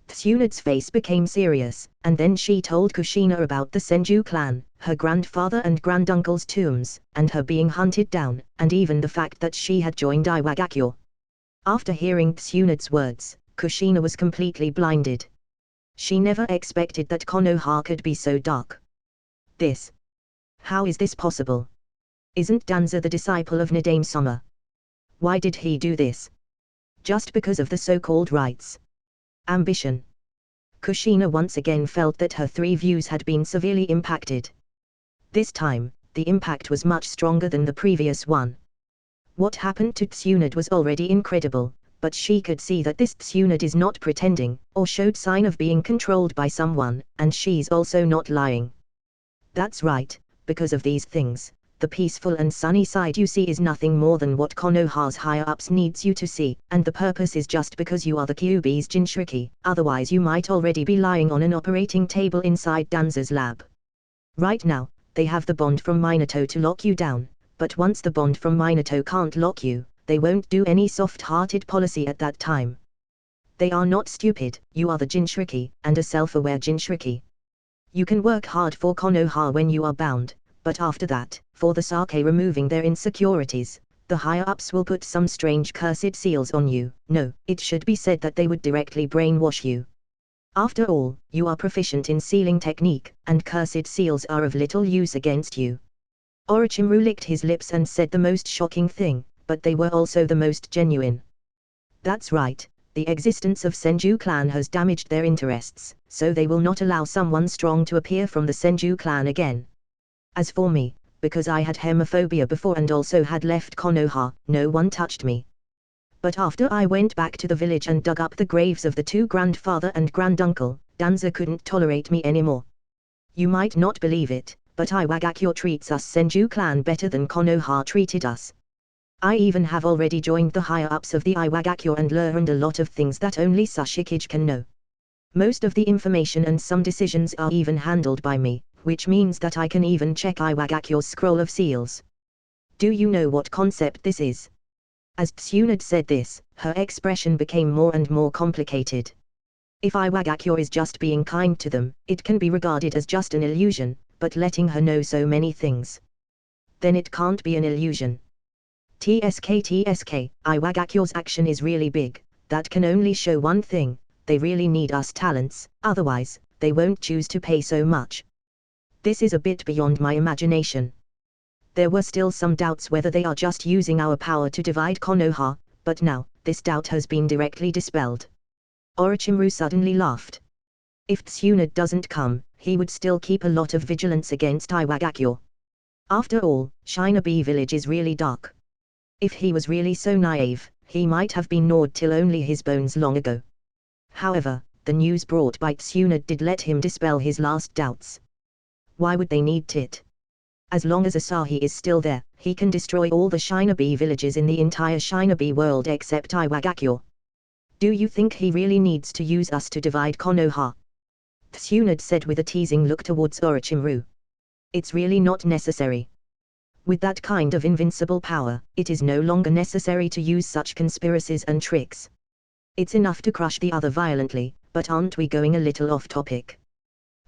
Tsunde's face became serious, and then she told Kushina about the Senju clan, her grandfather and granduncle's tombs, and her being hunted down, and even the fact that she had joined Iwagakure. After hearing Tsunde's words, Kushina was completely blinded. She never expected that Konoha could be so dark. How is this possible? Isn't Danza the disciple of Nadame-sama? Why did he do this? Just because of the so-called rights? Ambition. Kushina once again felt that her three views had been severely impacted. This time, the impact was much stronger than the previous one. What happened to Tsunade was already incredible, but she could see that this Tsunade is not pretending, or showed sign of being controlled by someone, and she's also not lying. That's right, because of these things, the peaceful and sunny side you see is nothing more than what Konoha's higher-ups needs you to see, and the purpose is just because you are the Kyuubi's Jinchuriki, otherwise you might already be lying on an operating table inside Danza's lab. Right now, they have the bond from Minato to lock you down, but once the bond from Minato can't lock you, they won't do any soft-hearted policy at that time. They are not stupid, you are the Jinchuriki, and a self-aware Jinchuriki. You can work hard for Konoha when you are bound, but after that, for the sake removing their insecurities, the higher-ups will put some strange cursed seals on you. No, it should be said that they would directly brainwash you. After all, you are proficient in sealing technique, and cursed seals are of little use against you. Orochimaru licked his lips and said the most shocking thing, but they were also the most genuine. That's right, the existence of Senju clan has damaged their interests, so they will not allow someone strong to appear from the Senju clan again. As for me, because I had hemophobia before and also had left Konoha, no one touched me. But after I went back to the village and dug up the graves of the two grandfather and granduncle, Danza couldn't tolerate me anymore. You might not believe it, but Iwagakure treats us Senju clan better than Konoha treated us. I even have already joined the higher-ups of the Iwagakure and learned a lot of things that only Sashikage can know. Most of the information and some decisions are even handled by me, which means that I can even check Iwagakure's scroll of seals. Do you know what concept this is? As Tsunade said this, her expression became more and more complicated. If Iwagakure is just being kind to them, it can be regarded as just an illusion, but letting her know so many things, then it can't be an illusion. TSK, Iwagakure's action is really big, that can only show one thing, they really need us talents, otherwise, they won't choose to pay so much. This is a bit beyond my imagination. There were still some doubts whether they are just using our power to divide Konoha, but now, this doubt has been directly dispelled. Orochimaru suddenly laughed. If Tsunade doesn't come, he would still keep a lot of vigilance against Iwagakure. After all, Shinobi village is really dark. If he was really so naive, he might have been gnawed till only his bones long ago. However, the news brought by Tsunade did let him dispel his last doubts. Why would they need it? As long as Asahi is still there, he can destroy all the Shinobi villages in the entire Shinobi world except Iwagakure. Do you think he really needs to use us to divide Konoha? Tsunade said with a teasing look towards Orochimaru. It's really not necessary. With that kind of invincible power, it is no longer necessary to use such conspiracies and tricks. It's enough to crush the other violently, but aren't we going a little off topic?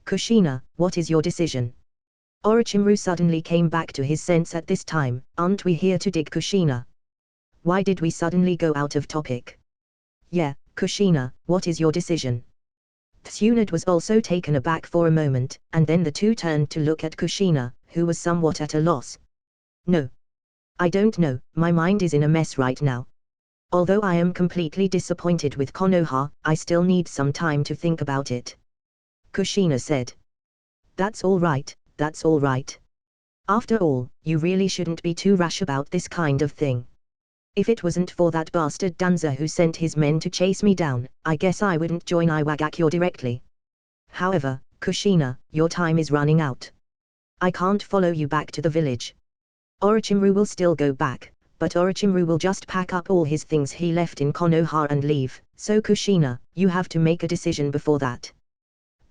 Kushina, what is your decision? Orochimaru suddenly came back to his sense at this time. Aren't we here to dig Kushina? Why did we suddenly go out of topic? Yeah, Kushina, what is your decision? Tsunade was also taken aback for a moment, and then the two turned to look at Kushina, who was somewhat at a loss. No. I don't know, my mind is in a mess right now. Although I am completely disappointed with Konoha, I still need some time to think about it. Kushina said. That's all right, that's all right. After all, you really shouldn't be too rash about this kind of thing. If it wasn't for that bastard Danza who sent his men to chase me down, I guess I wouldn't join Iwagakure directly. However, Kushina, your time is running out. I can't follow you back to the village. Orochimaru will still go back, but Orochimaru will just pack up all his things he left in Konoha and leave, so Kushina, you have to make a decision before that.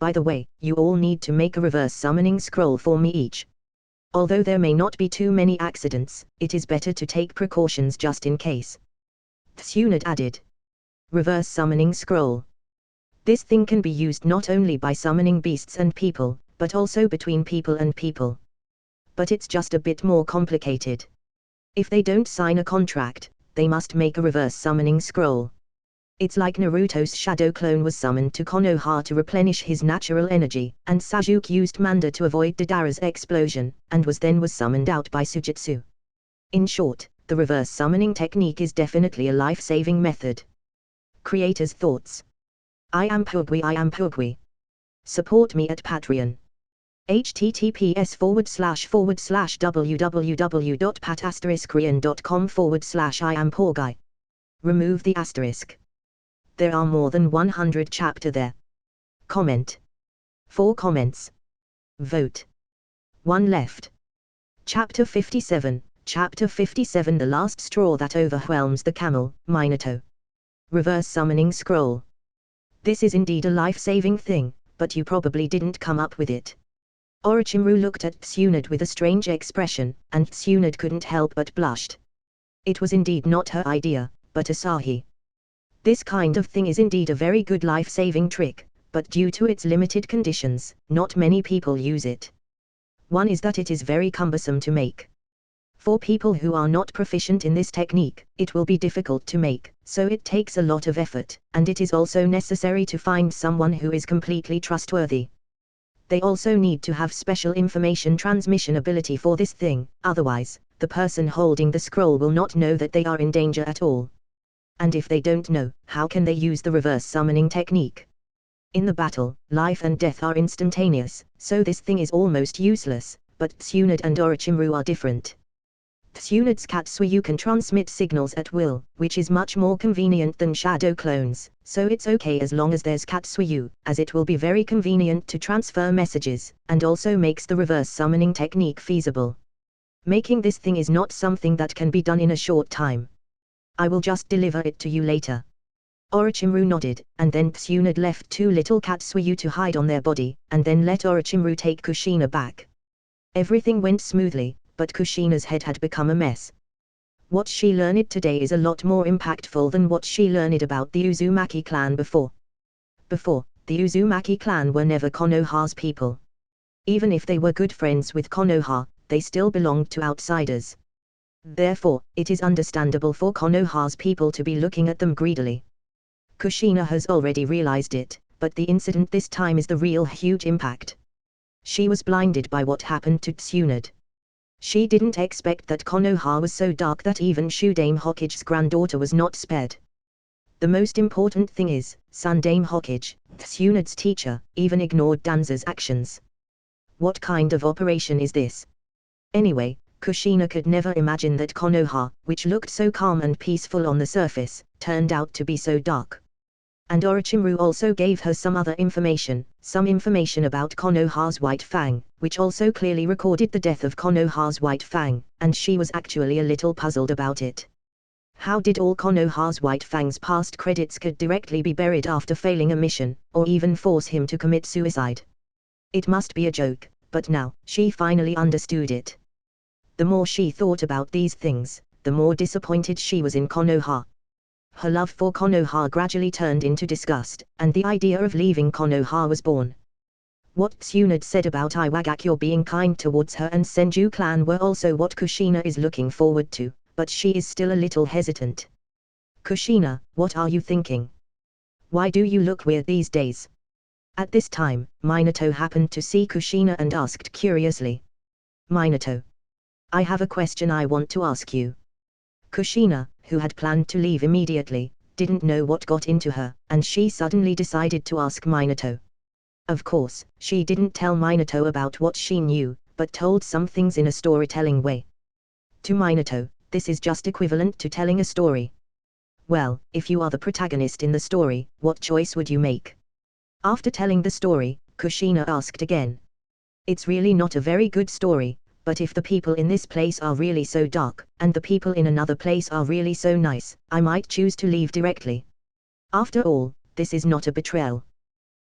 By the way, you all need to make a reverse summoning scroll for me each. Although there may not be too many accidents, it is better to take precautions just in case. Tsunade added. Reverse summoning scroll. This thing can be used not only by summoning beasts and people, but also between people and people. But it's just a bit more complicated. If they don't sign a contract, they must make a reverse summoning scroll. It's like Naruto's shadow clone was summoned to Konoha to replenish his natural energy, and Sasuke used Manda to avoid Deidara's explosion, and was summoned out by Sujutsu. In short, the reverse summoning technique is definitely a life-saving method. Creators' thoughts. I am Pugwi. Support me at Patreon. https://www.pat*rian.com/I am Remove the asterisk. There are more than 100 chapter there. Comment. 4 comments. Vote. 1 left. Chapter 57. Chapter 57. The last straw that overwhelms the camel, Minato. Reverse summoning scroll. This is indeed a life-saving thing, but you probably didn't come up with it. Orochimaru looked at Tsunade with a strange expression, and Tsunade couldn't help but blushed. It was indeed not her idea, but Asahi. This kind of thing is indeed a very good life-saving trick, but due to its limited conditions, not many people use it. One is that it is very cumbersome to make. For people who are not proficient in this technique, it will be difficult to make, so it takes a lot of effort, and it is also necessary to find someone who is completely trustworthy. They also need to have special information transmission ability for this thing, otherwise, the person holding the scroll will not know that they are in danger at all. And if they don't know, how can they use the reverse summoning technique? In the battle, life and death are instantaneous, so this thing is almost useless, but Tsunade and Orochimaru are different. Tsunade's Katsuyu can transmit signals at will, which is much more convenient than shadow clones, so it's okay as long as there's Katsuyu, as it will be very convenient to transfer messages, and also makes the reverse summoning technique feasible. Making this thing is not something that can be done in a short time. I will just deliver it to you later. Orochimaru nodded, and then Tsunade left 2 little Katsuyu to hide on their body, and then let Orochimaru take Kushina back. Everything went smoothly, but Kushina's head had become a mess. What she learned today is a lot more impactful than what she learned about the Uzumaki clan before. Before, the Uzumaki clan were never Konoha's people. Even if they were good friends with Konoha, they still belonged to outsiders. Therefore, it is understandable for Konoha's people to be looking at them greedily. Kushina has already realized it, but the incident this time is the real huge impact. She was blinded by what happened to Tsunade. She didn't expect that Konoha was so dark that even Shudame Hokage's granddaughter was not spared. The most important thing is, Sundame Hokage, Tsunade's teacher, even ignored Danza's actions. What kind of operation is this? Anyway, Kushina could never imagine that Konoha, which looked so calm and peaceful on the surface, turned out to be so dark. And Orochimaru also gave her some other information, some information about Konoha's White Fang, which also clearly recorded the death of Konoha's White Fang, and she was actually a little puzzled about it. How did all Konoha's White Fang's past credits could directly be buried after failing a mission, or even force him to commit suicide? It must be a joke, but now, she finally understood it. The more she thought about these things, the more disappointed she was in Konoha. Her love for Konoha gradually turned into disgust, and the idea of leaving Konoha was born. What Tsunade said about Iwagakure being kind towards her and Senju clan were also what Kushina is looking forward to, but she is still a little hesitant. Kushina, what are you thinking? Why do you look weird these days? At this time, Minato happened to see Kushina and asked curiously. Minato. I have a question I want to ask you. Kushina, who had planned to leave immediately, didn't know what got into her, and she suddenly decided to ask Minato. Of course, she didn't tell Minato about what she knew, but told some things in a storytelling way. To Minato, this is just equivalent to telling a story. Well, if you are the protagonist in the story, what choice would you make? After telling the story, Kushina asked again. It's really not a very good story, but if the people in this place are really so dark, and the people in another place are really so nice, I might choose to leave directly. After all, this is not a betrayal.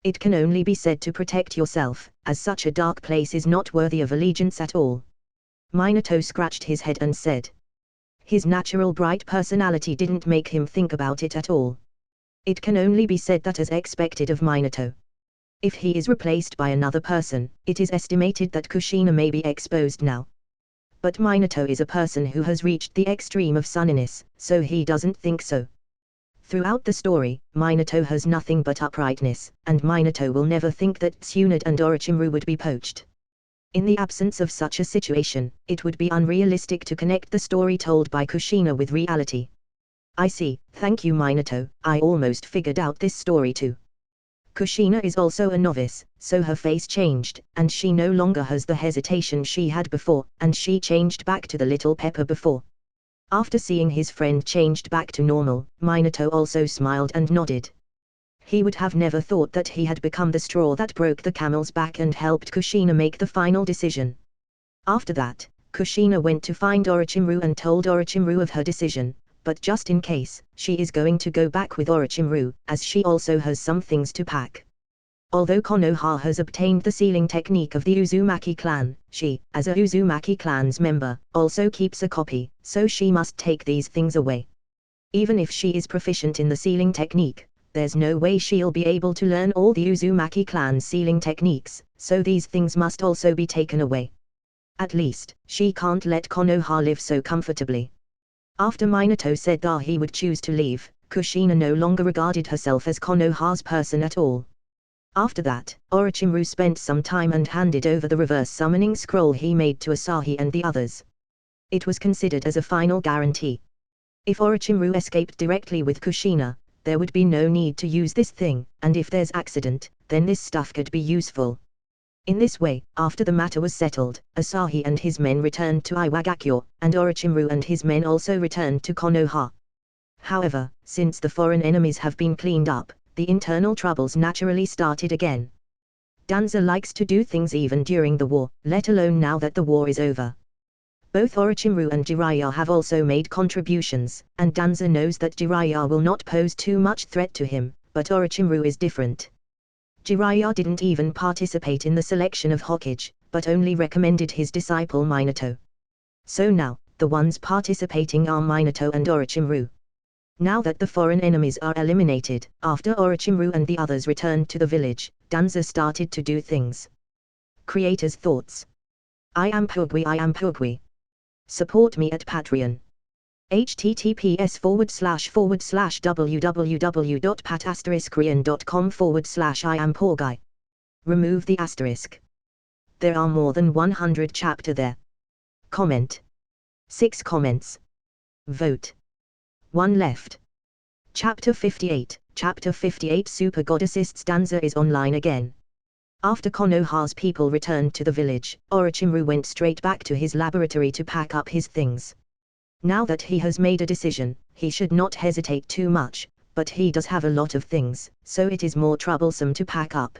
It can only be said to protect yourself, as such a dark place is not worthy of allegiance at all. Minato scratched his head and said. His natural bright personality didn't make him think about it at all. It can only be said that as expected of Minato. If he is replaced by another person, it is estimated that Kushina may be exposed now. But Minato is a person who has reached the extreme of sunniness, so he doesn't think so. Throughout the story, Minato has nothing but uprightness, and Minato will never think that Tsunade and Orochimaru would be poached. In the absence of such a situation, it would be unrealistic to connect the story told by Kushina with reality. I see, thank you Minato, I almost figured out this story too. Kushina is also a novice, so her face changed, and she no longer has the hesitation she had before, and she changed back to the little Pepper before. After seeing his friend changed back to normal, Minato also smiled and nodded. He would have never thought that he had become the straw that broke the camel's back and helped Kushina make the final decision. After that, Kushina went to find Orochimaru and told Orochimaru of her decision, but just in case, she is going to go back with Orochimaru, as she also has some things to pack. Although Konoha has obtained the sealing technique of the Uzumaki clan, she, as a Uzumaki clan's member, also keeps a copy, so she must take these things away. Even if she is proficient in the sealing technique, there's no way she'll be able to learn all the Uzumaki clan's sealing techniques, so these things must also be taken away. At least, she can't let Konoha live so comfortably. After Minato said that he would choose to leave, Kushina no longer regarded herself as Konoha's person at all. After that, Orochimaru spent some time and handed over the reverse summoning scroll he made to Asahi and the others. It was considered as a final guarantee. If Orochimaru escaped directly with Kushina, there would be no need to use this thing, and if there's accident, then this stuff could be useful. In this way, after the matter was settled, Asahi and his men returned to Iwagakure, and Orochimaru and his men also returned to Konoha. However, since the foreign enemies have been cleaned up, the internal troubles naturally started again. Danza likes to do things even during the war, let alone now that the war is over. Both Orochimaru and Jiraiya have also made contributions, and Danza knows that Jiraiya will not pose too much threat to him, but Orochimaru is different. Jiraiya didn't even participate in the selection of Hokage, but only recommended his disciple Minato. So now, the ones participating are Minato and Orochimaru. Now that the foreign enemies are eliminated, after Orochimaru and the others returned to the village, Danza started to do things. Creator's thoughts. I am Pugwi. Support me at Patreon. https://www.pat*korean.com/I am Remove the asterisk. There are more than 100 chapter there. Comment. 6 comments. Vote. 1 left. Chapter 58. Chapter 58 Super God Assists. Danza is online again. After Konoha's people returned to the village, Orochimaru went straight back to his laboratory to pack up his things. Now that he has made a decision, he should not hesitate too much, but he does have a lot of things, so it is more troublesome to pack up.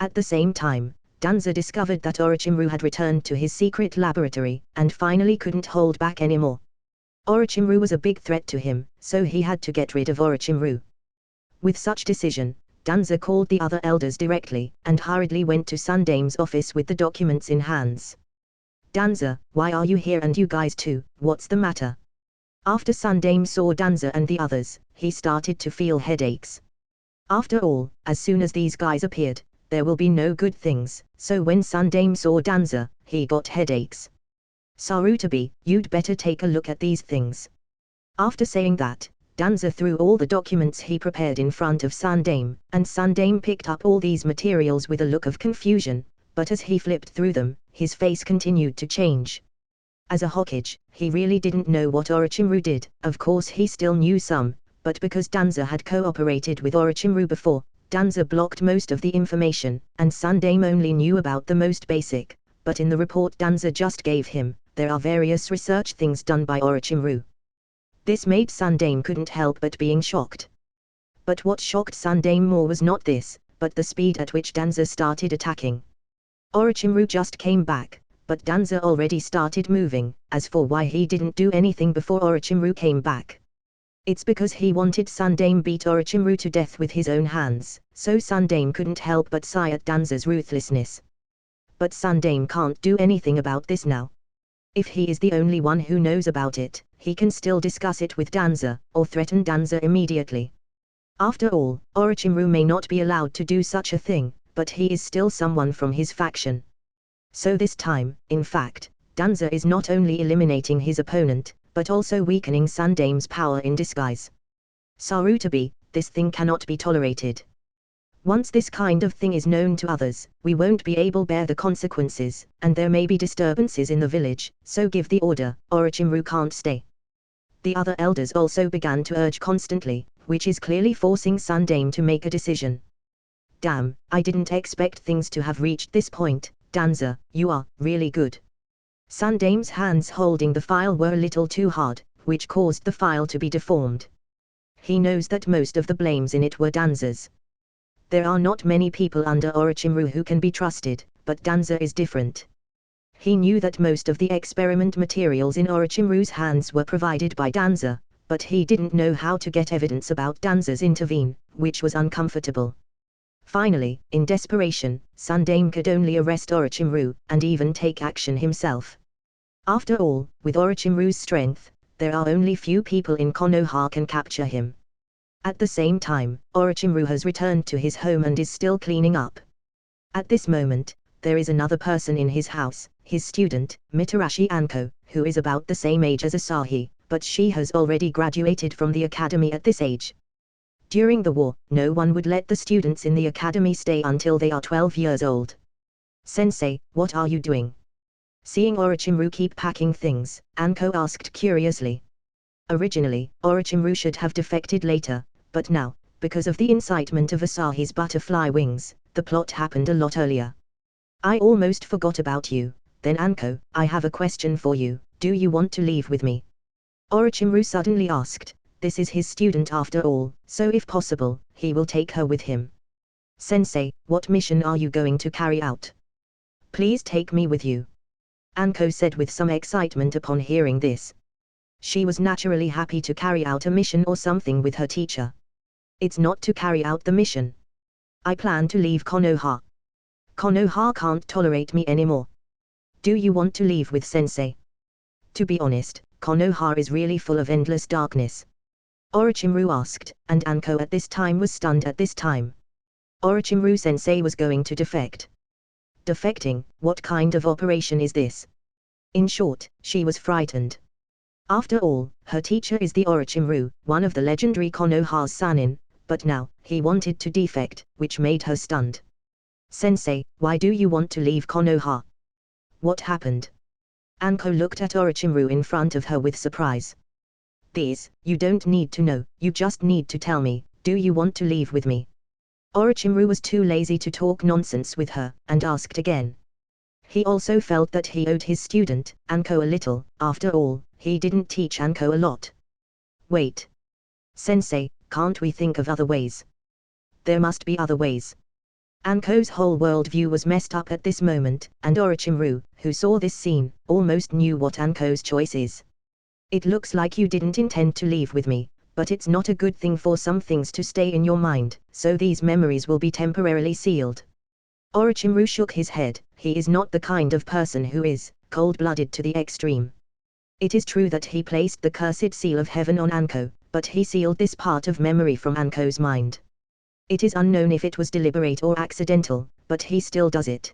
At the same time, Danza discovered that Orochimaru had returned to his secret laboratory, and finally couldn't hold back anymore. Orochimaru was a big threat to him, so he had to get rid of Orochimaru. With such decision, Danza called the other elders directly, and hurriedly went to Sundame's office with the documents in hands. Danza, why are you here and you guys too, what's the matter? After Sundame saw Danza and the others, he started to feel headaches. After all, as soon as these guys appeared, there will be no good things, so when Sundame saw Danza, he got headaches. Sarutabi, you'd better take a look at these things. After saying that, Danza threw all the documents he prepared in front of Sundame, and Sundame picked up all these materials with a look of confusion, but as he flipped through them, his face continued to change. As a Hokage, he really didn't know what Orochimaru did, of course he still knew some, but because Danza had cooperated with Orochimaru before, Danza blocked most of the information, and Sundame only knew about the most basic, but in the report Danza just gave him, there are various research things done by Orochimaru. This made Sundame couldn't help but being shocked. But what shocked Sundame more was not this, but the speed at which Danza started attacking. Orochimaru just came back, but Danza already started moving. As for why he didn't do anything before Orochimaru came back, it's because he wanted Sundame beat Orochimaru to death with his own hands, so Sundame couldn't help but sigh at Danza's ruthlessness. But Sundame can't do anything about this now. If he is the only one who knows about it, he can still discuss it with Danza, or threaten Danza immediately. After all, Orochimaru may not be allowed to do such a thing, but he is still someone from his faction. So this time, in fact, Danza is not only eliminating his opponent, but also weakening Sandame's power in disguise. Sarutobi, this thing cannot be tolerated. Once this kind of thing is known to others, we won't be able to bear the consequences, and there may be disturbances in the village, so give the order, Orochimaru can't stay. The other elders also began to urge constantly, which is clearly forcing Sandame to make a decision. Damn, I didn't expect things to have reached this point, Danza, you are really good. Sandame's hands holding the file were a little too hard, which caused the file to be deformed. He knows that most of the blames in it were Danza's. There are not many people under Orochimaru who can be trusted, but Danza is different. He knew that most of the experiment materials in Orochimaru's hands were provided by Danza, but he didn't know how to get evidence about Danza's intervene, which was uncomfortable. Finally, in desperation, Sandame could only arrest Orochimaru, and even take action himself. After all, with Orochimaru's strength, there are only few people in Konoha can capture him. At the same time, Orochimaru has returned to his home and is still cleaning up. At this moment, there is another person in his house, his student, Mitarashi Anko, who is about the same age as Asahi, but she has already graduated from the academy at this age. During the war, no one would let the students in the academy stay until they are 12 years old. Sensei, what are you doing? Seeing Orochimaru keep packing things, Anko asked curiously. Originally, Orochimaru should have defected later, but now, because of the incitement of Asahi's butterfly wings, the plot happened a lot earlier. I almost forgot about you. Then Anko, I have a question for you, do you want to leave with me? Orochimaru suddenly asked. This is his student after all, so if possible, he will take her with him. Sensei, what mission are you going to carry out? Please take me with you. Anko said with some excitement upon hearing this. She was naturally happy to carry out a mission or something with her teacher. It's not to carry out the mission. I plan to leave Konoha. Konoha can't tolerate me anymore. Do you want to leave with Sensei? To be honest, Konoha is really full of endless darkness. Orochimaru asked, and Anko at this time was stunned at this time. Orochimaru Sensei was going to defect. Defecting, what kind of operation is this? In short, she was frightened. After all, her teacher is the Orochimaru, one of the legendary Konoha's Sannin, but now, he wanted to defect, which made her stunned. Sensei, why do you want to leave Konoha? What happened? Anko looked at Orochimaru in front of her with surprise. You don't need to know, you just need to tell me, do you want to leave with me? Orochimaru was too lazy to talk nonsense with her, and asked again. He also felt that he owed his student, Anko, a little. After all, he didn't teach Anko a lot. Wait. Sensei, can't we think of other ways? There must be other ways. Anko's whole worldview was messed up at this moment, and Orochimaru, who saw this scene, almost knew what Anko's choice is. It looks like you didn't intend to leave with me, but it's not a good thing for some things to stay in your mind, so these memories will be temporarily sealed. Orochimaru shook his head. He is not the kind of person who is cold-blooded to the extreme. It is true that he placed the cursed seal of heaven on Anko, but he sealed this part of memory from Anko's mind. It is unknown if it was deliberate or accidental, but he still does it.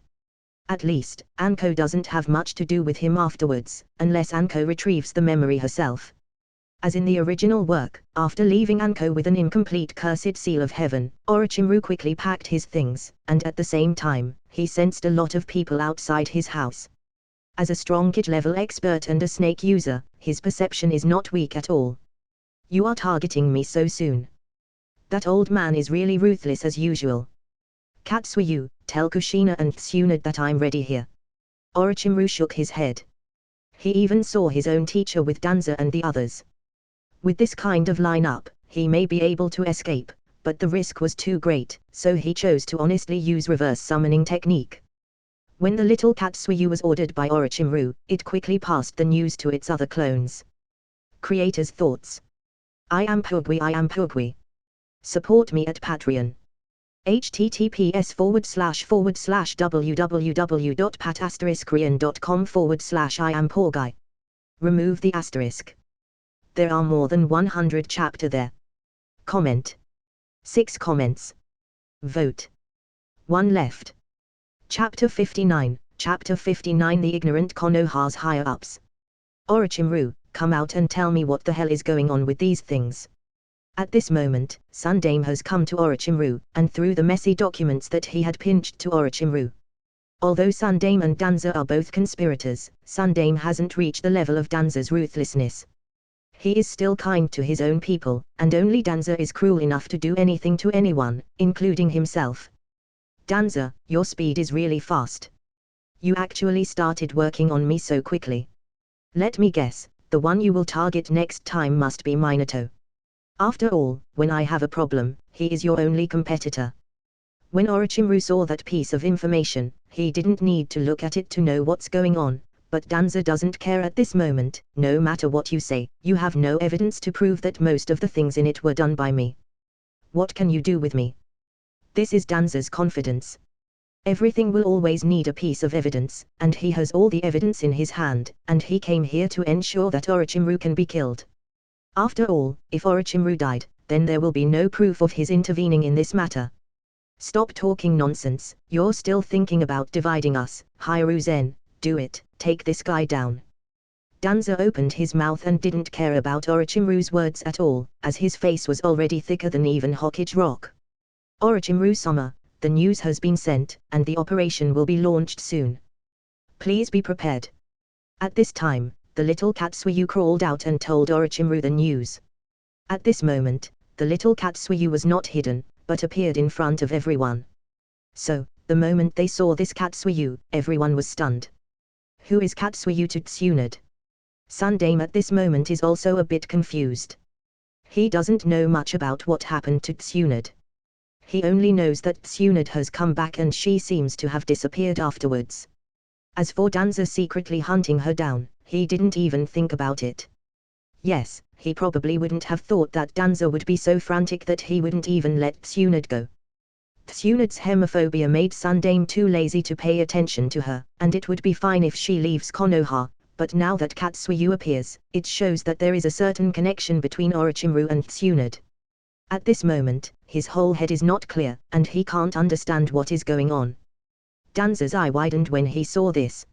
At least, Anko doesn't have much to do with him afterwards, unless Anko retrieves the memory herself. As in the original work, after leaving Anko with an incomplete cursed seal of heaven, Orochimaru quickly packed his things, and at the same time, he sensed a lot of people outside his house. As a strong kid-level expert and a snake user, his perception is not weak at all. You are targeting me so soon. That old man is really ruthless as usual. Katsuyu, tell Kushina and Tsunade that I'm ready here. Orochimaru shook his head. He even saw his own teacher with Danza and the others. With this kind of lineup, he may be able to escape, but the risk was too great, so he chose to honestly use reverse summoning technique. When the little Katsuyu was ordered by Orochimaru, it quickly passed the news to its other clones. Creator's thoughts. I am Pugui. Support me at Patreon. https://www.pat*korean.com/I am poor guy. Remove the asterisk. There are more than 100 chapter there. Comment. 6 comments. Vote. 1 left. Chapter 59. Chapter 59. The ignorant Konoha's higher-ups. Orochimaru, come out and tell me what the hell is going on with these things. At this moment, Sundame has come to Orochimaru, and threw the messy documents that he had pinched to Orochimaru. Although Sundame and Danza are both conspirators, Sundame hasn't reached the level of Danza's ruthlessness. He is still kind to his own people, and only Danza is cruel enough to do anything to anyone, including himself. Danza, your speed is really fast. You actually started working on me so quickly. Let me guess, the one you will target next time must be Minato. After all, when I have a problem, he is your only competitor. When Orochimaru saw that piece of information, he didn't need to look at it to know what's going on, but Danza doesn't care at this moment. No matter what you say, you have no evidence to prove that most of the things in it were done by me. What can you do with me? This is Danza's confidence. Everything will always need a piece of evidence, and he has all the evidence in his hand, and he came here to ensure that Orochimaru can be killed. After all, if Orochimaru died, then there will be no proof of his intervening in this matter. Stop talking nonsense, you're still thinking about dividing us. Hiruzen, do it, take this guy down. Danza opened his mouth and didn't care about Orochimaru's words at all, as his face was already thicker than even Hokage rock. Orochimaru-sama, the news has been sent, and the operation will be launched soon. Please be prepared. At this time, the little Katsuyu crawled out and told Orochimaru the news. At this moment, the little Katsuyu was not hidden, but appeared in front of everyone. So, the moment they saw this Katsuyu, everyone was stunned. Who is Katsuyu to Tsunade? Sundame at this moment is also a bit confused. He doesn't know much about what happened to Tsunade. He only knows that Tsunade has come back and she seems to have disappeared afterwards. As for Danza secretly hunting her down, he didn't even think about it. Yes, he probably wouldn't have thought that Danza would be so frantic that he wouldn't even let Tsunade go. Tsunade's hemophobia made Sundame too lazy to pay attention to her, and it would be fine if she leaves Konoha, but now that Katsuyu appears, it shows that there is a certain connection between Orochimaru and Tsunade. At this moment, his whole head is not clear, and he can't understand what is going on. Danza's eye widened when he saw this.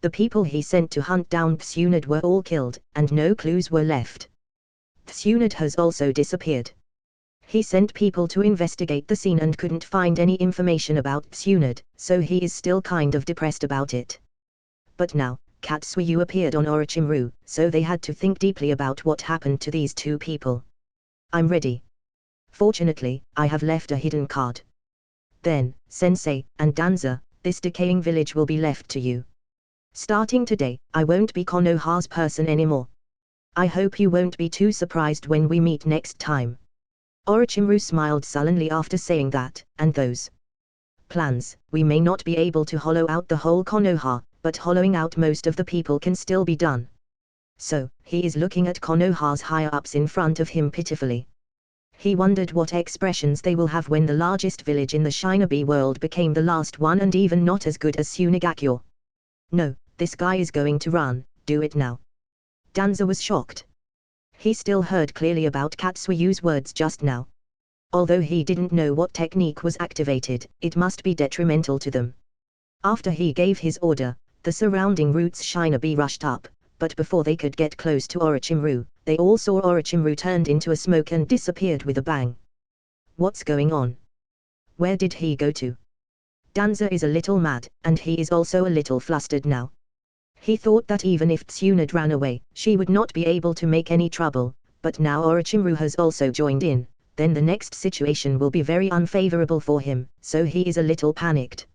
The people he sent to hunt down Tsunade were all killed, and no clues were left. Tsunade has also disappeared. He sent people to investigate the scene and couldn't find any information about Tsunade, so he is still kind of depressed about it. But now, Katsuyu appeared on Orochimaru, so they had to think deeply about what happened to these two people. I'm ready. Fortunately, I have left a hidden card. Then, Sensei, and Danza, this decaying village will be left to you. Starting today, I won't be Konoha's person anymore. I hope you won't be too surprised when we meet next time. Orochimaru smiled sullenly after saying that, and those plans, we may not be able to hollow out the whole Konoha, but hollowing out most of the people can still be done. So, he is looking at Konoha's higher-ups in front of him pitifully. He wondered what expressions they will have when the largest village in the Shinobi world became the last one and even not as good as Sunagakure. No, this guy is going to run, do it now. Danza was shocked. He still heard clearly about Katsuyu's words just now. Although he didn't know what technique was activated, it must be detrimental to them. After he gave his order, the surrounding roots Shinobi rushed up, but before they could get close to Orochimaru, they all saw Orochimaru turned into a smoke and disappeared with a bang. What's going on? Where did he go to? Danza is a little mad, and he is also a little flustered now. He thought that even if Tsunade ran away, she would not be able to make any trouble, but now Orochimaru has also joined in, then the next situation will be very unfavorable for him, so he is a little panicked.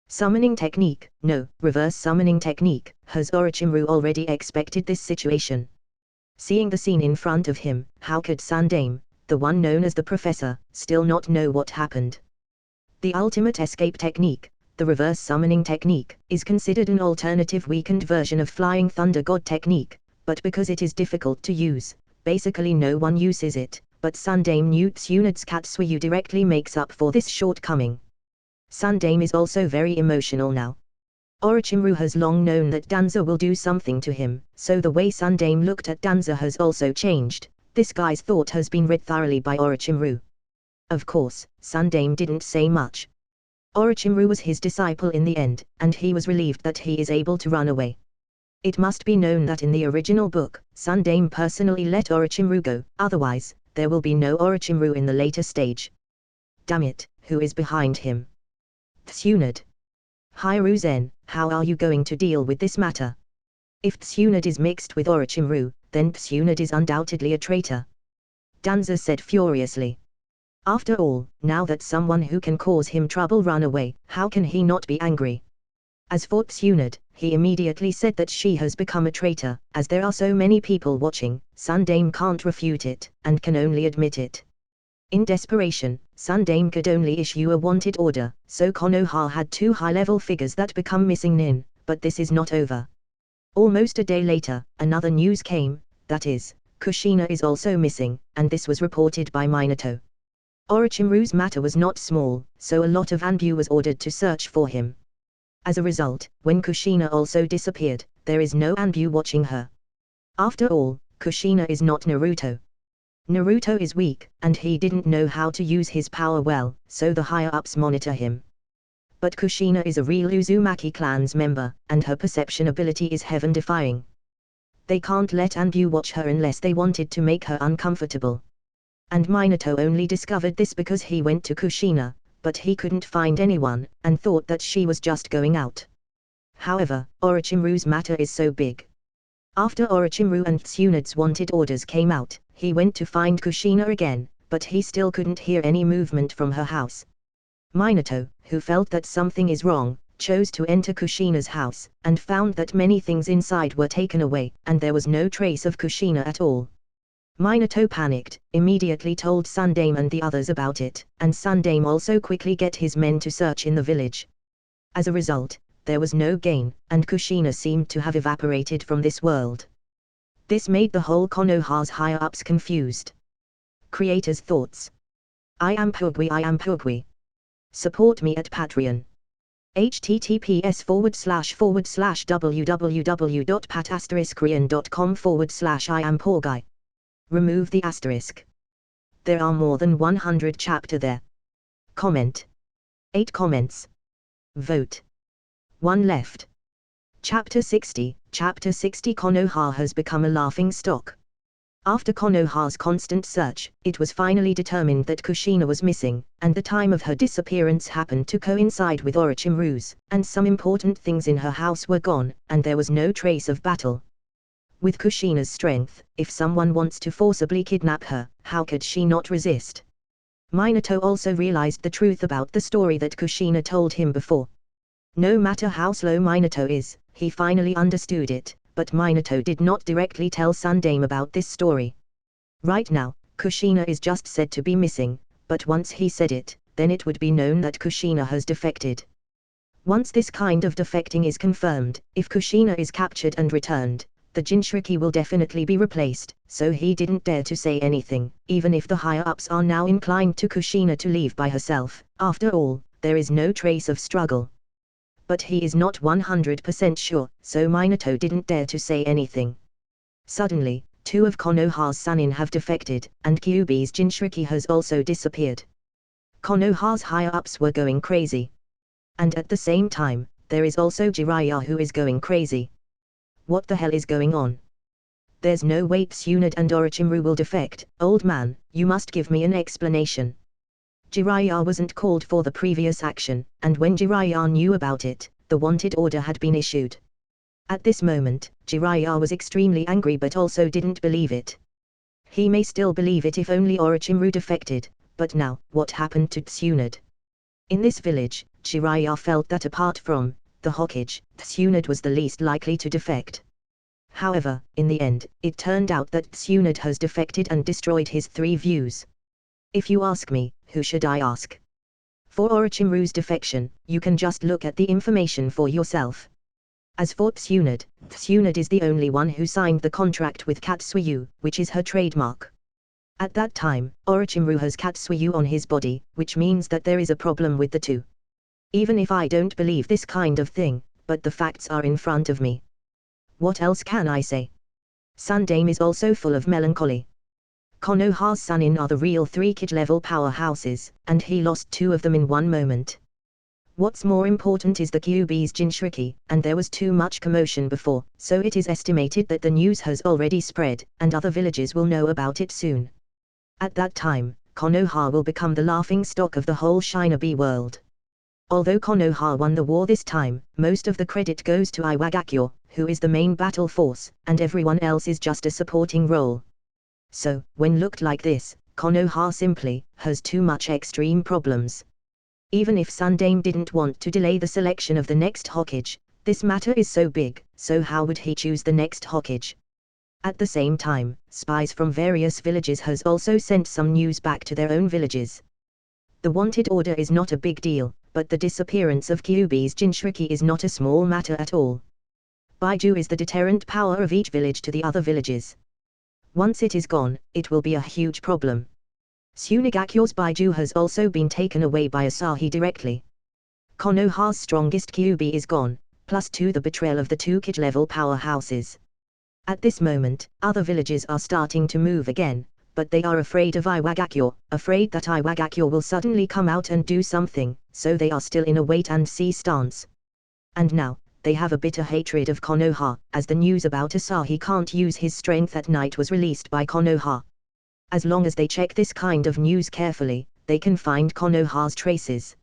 Summoning technique, no, reverse summoning technique, has Orochimaru already expected this situation? Seeing the scene in front of him, how could Sundame, the one known as the Professor, still not know what happened? The ultimate escape technique, the reverse summoning technique, is considered an alternative weakened version of Flying Thunder God technique, but because it is difficult to use, basically no one uses it, but Sundame knew Tsunad's Katsuyu directly makes up for this shortcoming. Sundame is also very emotional now. Orochimaru has long known that Danza will do something to him, so the way Sundame looked at Danza has also changed. This guy's thought has been read thoroughly by Orochimaru. Of course, Sundame didn't say much. Orochimaru was his disciple in the end, and he was relieved that he is able to run away. It must be known that in the original book, Sundame personally let Orochimaru go, otherwise, there will be no Orochimaru in the later stage. Damn it, who is behind him? Tsunade. Hiruzen, how are you going to deal with this matter? If Tsunade is mixed with Orochimaru, then Tsunade is undoubtedly a traitor. Danza said furiously. After all, now that someone who can cause him trouble ran away, how can he not be angry? As for Tsunade, he immediately said that she has become a traitor. As there are so many people watching, Sundame can't refute it, and can only admit it. In desperation, Sundame could only issue a wanted order, so Konoha had 2 high-level figures that become missing nin, but this is not over. Almost a day later, another news came, that is, Kushina is also missing, and this was reported by Minato. Orochimaru's matter was not small, so a lot of Anbu was ordered to search for him. As a result, when Kushina also disappeared, there is no Anbu watching her. After all, Kushina is not Naruto. Naruto is weak, and he didn't know how to use his power well, so the higher-ups monitor him. But Kushina is a real Uzumaki clan's member, and her perception ability is heaven-defying. They can't let Anbu watch her unless they wanted to make her uncomfortable. And Minato only discovered this because he went to Kushina, but he couldn't find anyone, and thought that she was just going out. However, Orochimaru's matter is so big. After Orochimaru and Tsunade's wanted orders came out, he went to find Kushina again, but he still couldn't hear any movement from her house. Minato, who felt that something is wrong, chose to enter Kushina's house, and found that many things inside were taken away, and there was no trace of Kushina at all. Minato panicked, immediately told Sundame and the others about it, and Sundame also quickly get his men to search in the village. As a result, there was no gain, and Kushina seemed to have evaporated from this world. This made the whole Konoha's higher-ups confused. Creator's thoughts. I am Pugwi. Support me at Patreon. https://www.pat*korean.com/I-am-poor-guy. Remove the asterisk. There are more than 100 chapter there. Comment. 8 comments. Vote. 1 left. Chapter 60. Chapter 60. Konoha has become a laughing stock. After Konoha's constant search, it was finally determined that Kushina was missing, and the time of her disappearance happened to coincide with Orochimaru's, and some important things in her house were gone, and there was no trace of battle. With Kushina's strength, if someone wants to forcibly kidnap her, how could she not resist? Minato also realized the truth about the story that Kushina told him before. No matter how slow Minato is, he finally understood it, but Minato did not directly tell Sundame about this story. Right now, Kushina is just said to be missing, but once he said it, then it would be known that Kushina has defected. Once this kind of defecting is confirmed, if Kushina is captured and returned, the Jinchuriki will definitely be replaced, so he didn't dare to say anything, even if the higher-ups are now inclined to Kushina to leave by herself. After all, there is no trace of struggle. But he is not 100% sure, so Minato didn't dare to say anything. Suddenly, 2 of Konoha's Sannin have defected, and Kyuubi's Jinchuriki has also disappeared. Konoha's higher-ups were going crazy. And at the same time, there is also Jiraiya who is going crazy. What the hell is going on? There's no way Tsunade and Orochimaru will defect. Old man, you must give me an explanation. Jiraiya wasn't called for the previous action, and when Jiraiya knew about it, the wanted order had been issued. At this moment, Jiraiya was extremely angry but also didn't believe it. He may still believe it if only Orochimaru defected, but now, what happened to Tsunade? In this village, Jiraiya felt that apart from the Hokage, Tsunade was the least likely to defect. However, in the end, it turned out that Tsunade has defected and destroyed his 3 views. If you ask me, who should I ask? For Orochimaru's defection, you can just look at the information for yourself. As for Tsunade, Tsunade is the only one who signed the contract with Katsuyu, which is her trademark. At that time, Orochimaru has Katsuyu on his body, which means that there is a problem with the two. Even if I don't believe this kind of thing, but the facts are in front of me. What else can I say? Sundame is also full of melancholy. Konoha's Sannin are the real 3-kid level powerhouses, and he lost 2 of them in one moment. What's more important is the Kyuubi's Jinchuriki, and there was too much commotion before, so it is estimated that the news has already spread, and other villages will know about it soon. At that time, Konoha will become the laughingstock of the whole Shinobi world. Although Konoha won the war this time, most of the credit goes to Iwagakure, who is the main battle force, and everyone else is just a supporting role. So, when looked like this, Konoha simply has too much extreme problems. Even if Sundame didn't want to delay the selection of the next Hokage, this matter is so big, so how would he choose the next Hokage? At the same time, spies from various villages has also sent some news back to their own villages. The wanted order is not a big deal, but the disappearance of Kyuubi's Jinchuriki is not a small matter at all. Baiju is the deterrent power of each village to the other villages. Once it is gone, it will be a huge problem. Tsunegakure's Baiju has also been taken away by Asahi directly. Konoha's strongest Kyuubi is gone, plus 2 the betrayal of the 2-kid level powerhouses. At this moment, other villages are starting to move again, but they are afraid of Iwagakure, afraid that Iwagakure will suddenly come out and do something, so they are still in a wait-and-see stance. And now, they have a bitter hatred of Konoha, as the news about Asahi can't use his strength at night was released by Konoha. As long as they check this kind of news carefully, they can find Konoha's traces.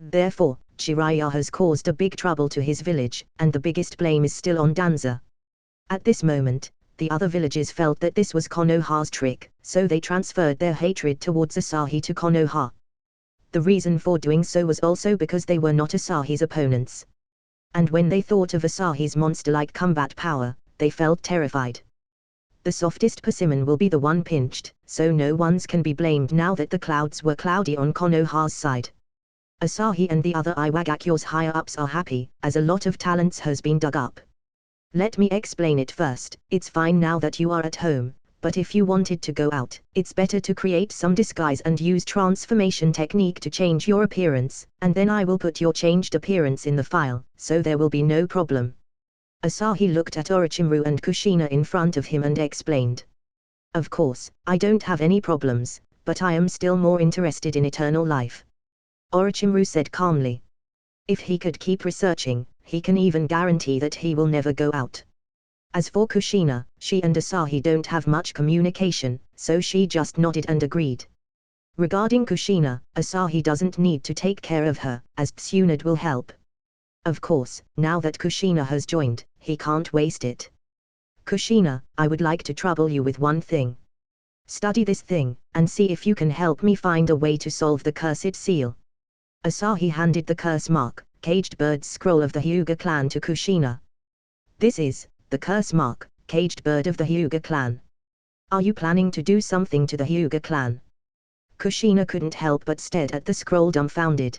Therefore, Jiraiya has caused a big trouble to his village, and the biggest blame is still on Danza. At this moment, the other villages felt that this was Konoha's trick, so they transferred their hatred towards Asahi to Konoha. The reason for doing so was also because they were not Asahi's opponents. And when they thought of Asahi's monster-like combat power, they felt terrified. The softest persimmon will be the one pinched, so no one's can be blamed now that the clouds were cloudy on Konoha's side. Asahi and the other Iwagakure's higher-ups are happy, as a lot of talents has been dug up. Let me explain it first. It's fine now that you are at home, but if you wanted to go out, it's better to create some disguise and use transformation technique to change your appearance, and then I will put your changed appearance in the file, so there will be no problem. Asahi looked at Orochimaru and Kushina in front of him and explained. Of course, I don't have any problems, but I am still more interested in eternal life. Orochimaru said calmly. If he could keep researching, he can even guarantee that he will never go out. As for Kushina, she and Asahi don't have much communication, so she just nodded and agreed. Regarding Kushina, Asahi doesn't need to take care of her, as Tsunade will help. Of course, now that Kushina has joined, he can't waste it. Kushina, I would like to trouble you with one thing. Study this thing, and see if you can help me find a way to solve the cursed seal. Asahi handed the curse mark, Caged Bird's scroll of the Hyuga clan to Kushina. This is the curse mark, Caged Bird of the Hyuga clan. Are you planning to do something to the Hyuga clan? Kushina couldn't help but stared at the scroll dumbfounded.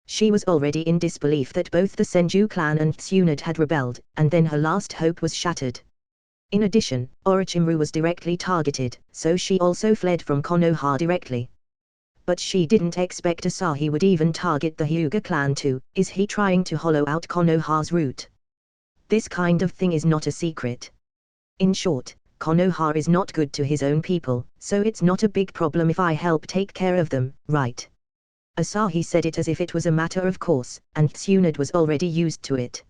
She was already in disbelief that both the Senju clan and Tsunade had rebelled, and then her last hope was shattered. In addition, Orochimaru was directly targeted, so she also fled from Konoha directly. But she didn't expect Asahi would even target the Hyuga clan too. Is he trying to hollow out Konoha's root? This kind of thing is not a secret. In short, Konoha is not good to his own people, so it's not a big problem if I help take care of them, right? Asahi said it as if it was a matter of course, and Tsunade was already used to it.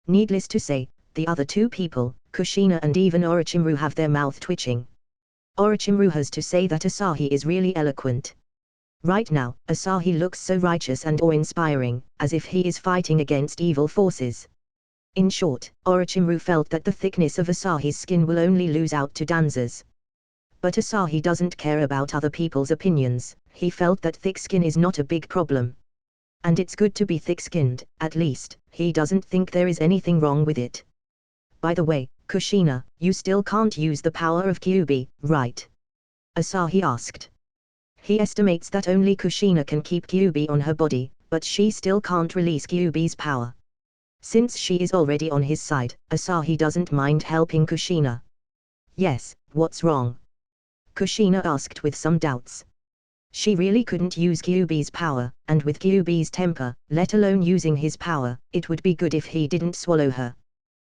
Needless to say, the other two people, Kushina and even Orochimaru, have their mouth twitching. Orochimaru has to say that Asahi is really eloquent. Right now, Asahi looks so righteous and awe-inspiring, as if he is fighting against evil forces. In short, Orochimaru felt that the thickness of Asahi's skin will only lose out to Danza's. But Asahi doesn't care about other people's opinions. He felt that thick skin is not a big problem. And it's good to be thick-skinned, at least, he doesn't think there is anything wrong with it. By the way, Kushina, you still can't use the power of Kyuubi, right? Asahi asked. He estimates that only Kushina can keep Kyuubi on her body, but she still can't release Kyuubi's power. Since she is already on his side, Asahi doesn't mind helping Kushina. Yes, what's wrong? Kushina asked with some doubts. She really couldn't use Kyuubi's power, and with Kyuubi's temper, let alone using his power, it would be good if he didn't swallow her.